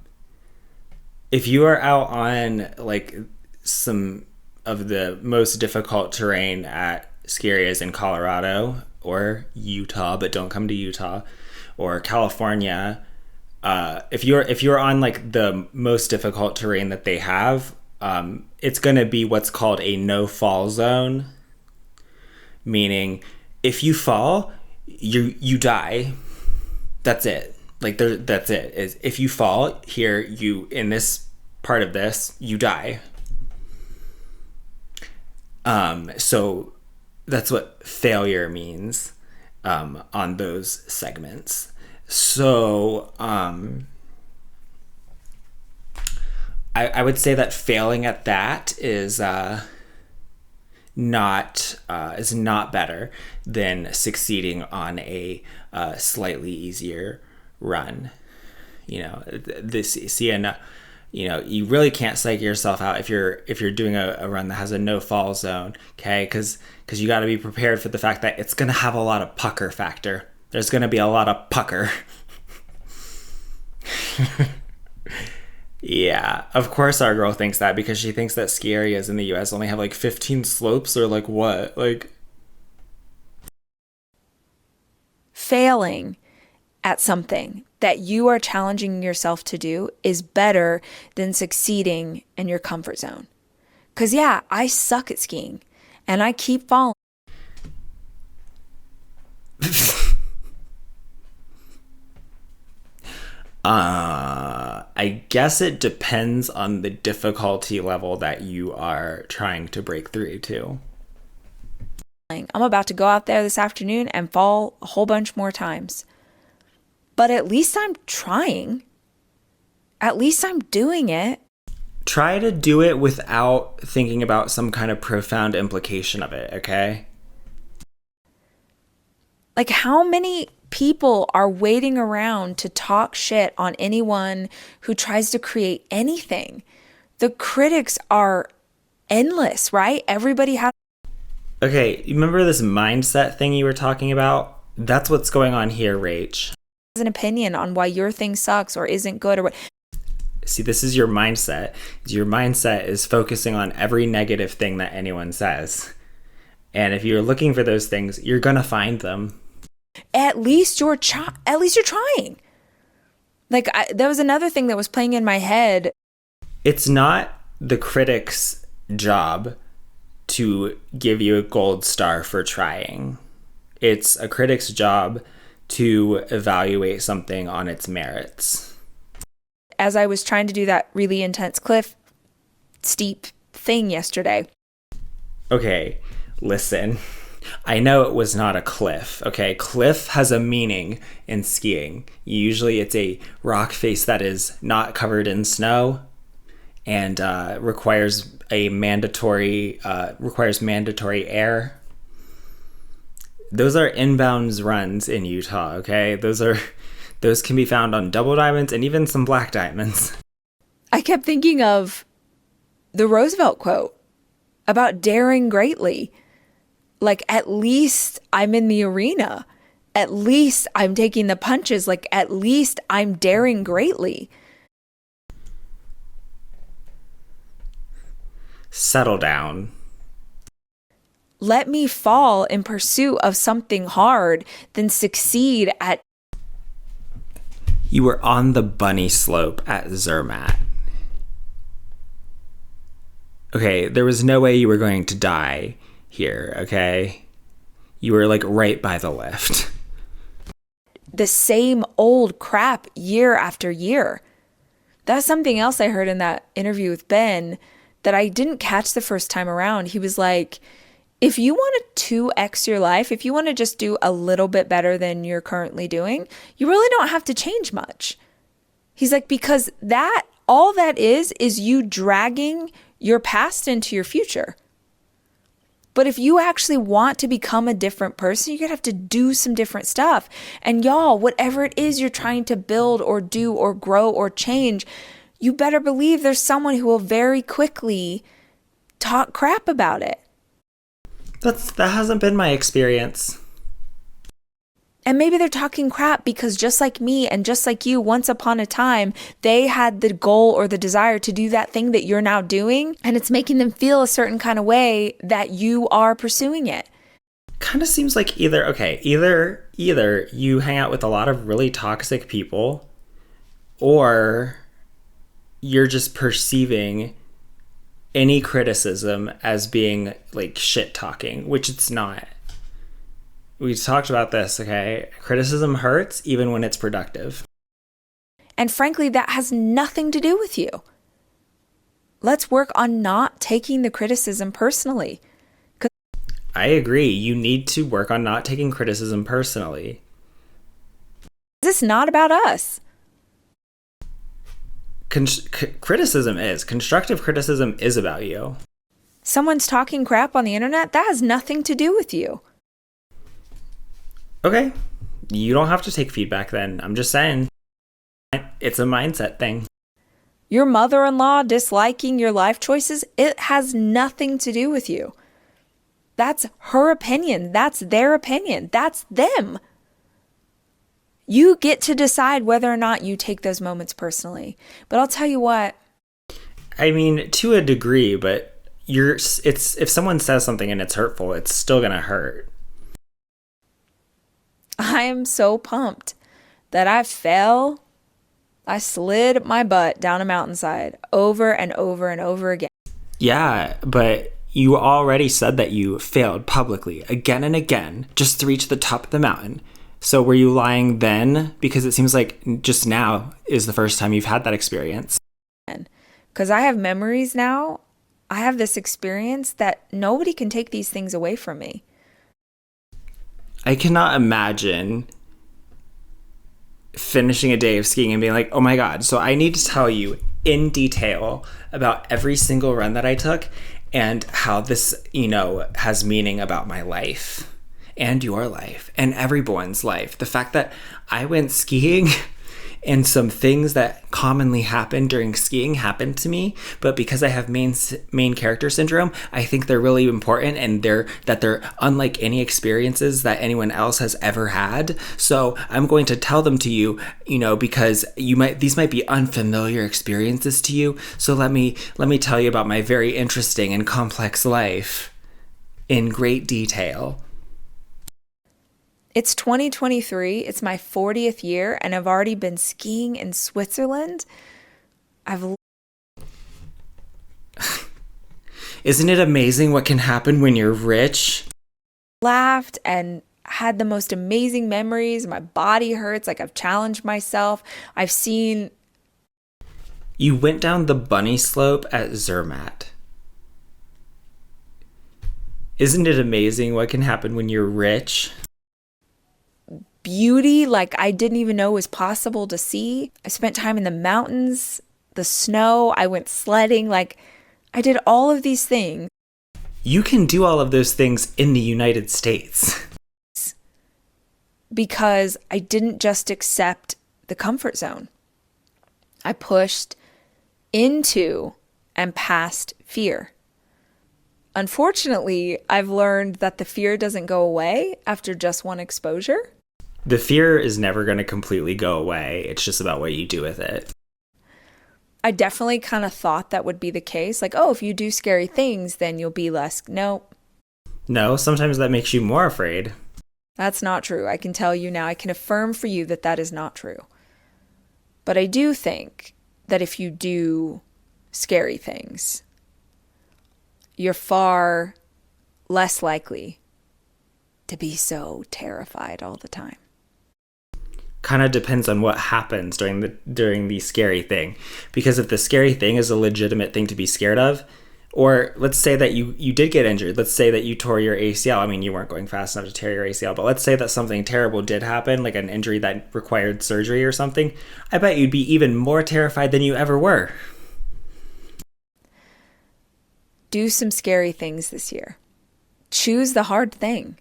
if you are out on some of the most difficult terrain at ski areas in Colorado or Utah, but don't come to Utah, or California, if you're on the most difficult terrain that they have, it's going to be what's called a no fall zone, meaning if you fall, you die. That's it. That's it. Is if you fall here, you in this part of this, you die. So that's what failure means on those segments. So I would say that failing at that is not better than succeeding on a slightly easier run. You really can't psych yourself out if you're doing a run that has a no fall zone, okay? Because you got to be prepared for the fact that it's gonna have a lot of pucker factor. There's gonna be a lot of pucker. Yeah, of course our girl thinks that because she thinks that ski areas in the U.S. only have 15 slopes or what? Failing at something that you are challenging yourself to do is better than succeeding in your comfort zone. Because yeah, I suck at skiing and I keep falling. I guess it depends on the difficulty level that you are trying to break through to. I'm about to go out there this afternoon and fall a whole bunch more times. But at least I'm trying. At least I'm doing it. Try to do it without thinking about some kind of profound implication of it, okay? How many people are waiting around to talk shit on anyone who tries to create anything? The critics are endless, right? Everybody has... Okay, you remember this mindset thing you were talking about? That's what's going on here, Rach. An opinion on why your thing sucks or isn't good or what. See, this is your mindset. Your mindset is focusing on every negative thing that anyone says. And if you're looking for those things, you're going to find them. At least you're trying. Like, there was another thing that was playing in my head. It's not the critic's job to give you a gold star for trying. It's a critic's job to evaluate something on its merits. As I was trying to do that really intense steep thing yesterday. Okay, listen. I know it was not a cliff, okay? Cliff has a meaning in skiing. Usually it's a rock face that is not covered in snow and requires mandatory air. Those are inbounds runs in Utah, okay? Those can be found on double diamonds and even some black diamonds. I kept thinking of the Roosevelt quote about daring greatly. Like, at least I'm in the arena. At least I'm taking the punches. Like, at least I'm daring greatly. Settle down. Let me fall in pursuit of something hard than succeed at... You were on the bunny slope at Zermatt. Okay, there was no way you were going to die here, okay? You were like right by the lift. The same old crap year after year. That's something else I heard in that interview with Ben that I didn't catch the first time around. He was like, if you want to 2x your life, if you want to just do a little bit better than you're currently doing, you really don't have to change much. He's like, because all that is you dragging your past into your future. But if you actually want to become a different person, you're going to have to do some different stuff. And y'all, whatever it is you're trying to build or do or grow or change, you better believe there's someone who will very quickly talk crap about it. That hasn't been my experience. And maybe they're talking crap because just like me and just like you, once upon a time, they had the goal or the desire to do that thing that you're now doing. And it's making them feel a certain kind of way that you are pursuing it. Kind of seems like either you hang out with a lot of really toxic people, or you're just perceiving any criticism as being like shit talking, which it's not. We talked about this, okay? Criticism hurts even when it's productive. And frankly, that has nothing to do with you. Let's work on not taking the criticism personally. I agree. You need to work on not taking criticism personally. This is not about us. Constructive criticism is about you. Someone's talking crap on the internet, that has nothing to do with you. Okay, you don't have to take feedback then. I'm just saying. It's a mindset thing. Your mother-in-law disliking your life choices, it has nothing to do with you. That's her opinion. That's their opinion. That's them. You get to decide whether or not you take those moments personally. But I'll tell you what. I mean, to a degree, but if someone says something and it's hurtful, it's still gonna hurt. I am so pumped that I slid my butt down a mountainside over and over and over again. Yeah, but you already said that you failed publicly again and again just to reach the top of the mountain. So were you lying then? Because it seems like just now is the first time you've had that experience. Because I have memories now. I have this experience that nobody can take these things away from me. I cannot imagine finishing a day of skiing and being like, oh my God, so I need to tell you in detail about every single run that I took and how this, has meaning about my life and your life and everyone's life. The fact that I went skiing and some things that commonly happen during skiing happened to me, but because I have main character syndrome, I think they're really important and they're unlike any experiences that anyone else has ever had. So I'm going to tell them to you, because these might be unfamiliar experiences to you. So let me tell you about my very interesting and complex life. in great detail. It's 2023. It's my 40th year, and I've already been skiing in Switzerland. Isn't it amazing what can happen when you're rich? Laughed and had the most amazing memories. My body hurts. Like, I've challenged myself. I've seen... You went down the bunny slope at Zermatt. Isn't it amazing what can happen when you're rich? Beauty like I didn't even know was possible to see. I spent time in the mountains, the snow. I went sledding. Like, I did all of these things. You can do all of those things in the United States. Because I didn't just accept the comfort zone. I pushed into and past fear. Unfortunately, I've learned that the fear doesn't go away after just one exposure. The fear is never going to completely go away. It's just about what you do with it. I definitely kind of thought that would be the case. Like, oh, if you do scary things, then you'll be less... Nope. No, sometimes that makes you more afraid. That's not true. I can tell you now. I can affirm for you that that is not true. But I do think that if you do scary things, you're far less likely to be so terrified all the time. Kind of depends on what happens during the scary thing. Because if the scary thing is a legitimate thing to be scared of, or let's say that you did get injured. Let's say that you tore your ACL. I mean, you weren't going fast enough to tear your ACL, but let's say that something terrible did happen, like an injury that required surgery or something. I bet you'd be even more terrified than you ever were. Do some scary things this year. Choose the hard thing.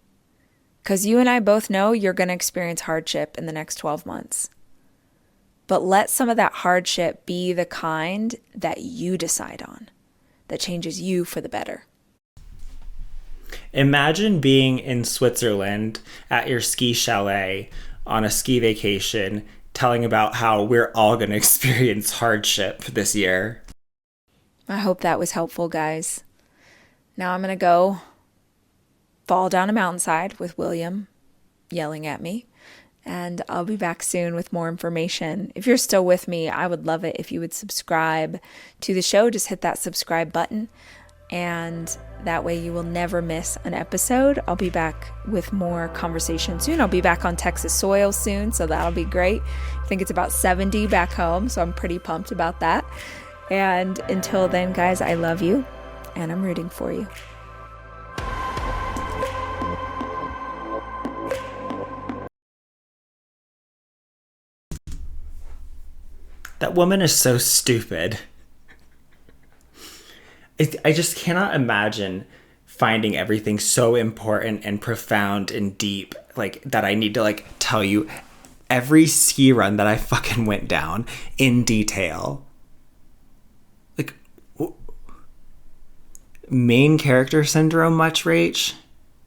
Because you and I both know you're going to experience hardship in the next 12 months. But let some of that hardship be the kind that you decide on, that changes you for the better. Imagine being in Switzerland at your ski chalet on a ski vacation, telling about how we're all going to experience hardship this year. I hope that was helpful, guys. Now I'm going to go fall down a mountainside with William yelling at me, and I'll be back soon with more information. If you're still with me, I would love it if you would subscribe to the show. Just hit that subscribe button, and that way you will never miss an episode. I'll be back with more conversation soon. I'll be back on Texas soil soon, so that'll be great. I think it's about 70 back home, so I'm pretty pumped about that. And until then, guys, I love you, and I'm rooting for you. That woman is so stupid. I just cannot imagine finding everything so important and profound and deep, like, that I need to, like, tell you every ski run that I fucking went down in detail. Like, main character syndrome much, Rach?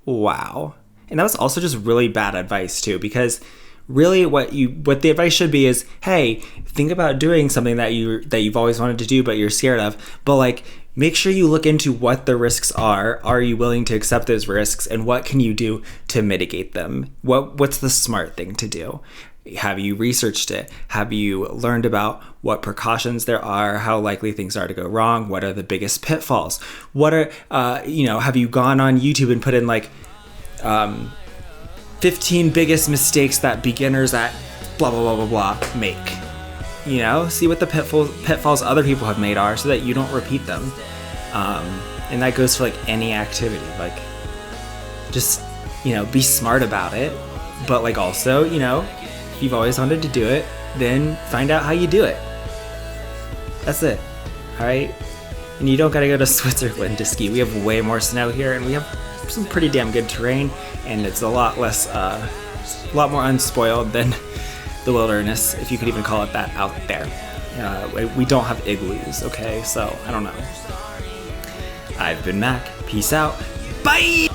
Wow. And that was also just really bad advice, too, because really what the advice should be is, hey, think about doing something that you've always wanted to do but you're scared of, but, like, make sure you look into what the risks are. Are you willing to accept those risks, and what can you do to mitigate them? What's the smart thing to do? Have you researched it? Have you learned about what precautions there are, how likely things are to go wrong? What are the biggest pitfalls? What are have you gone on YouTube and put in, like, 15 biggest mistakes that beginners at blah, blah, blah, blah, blah make. You know, see what the pitfalls other people have made are so that you don't repeat them. And that goes for, like, any activity. Like, just, be smart about it. But, like, also, if you've always wanted to do it, then find out how you do it. That's it. All right? And you don't got to go to Switzerland to ski. We have way more snow here, and we have some pretty damn good terrain, and it's a lot more unspoiled than the wilderness, if you could even call it that, out there. We don't have igloos, okay? So, I don't know. I've been Mac. Peace out. Bye!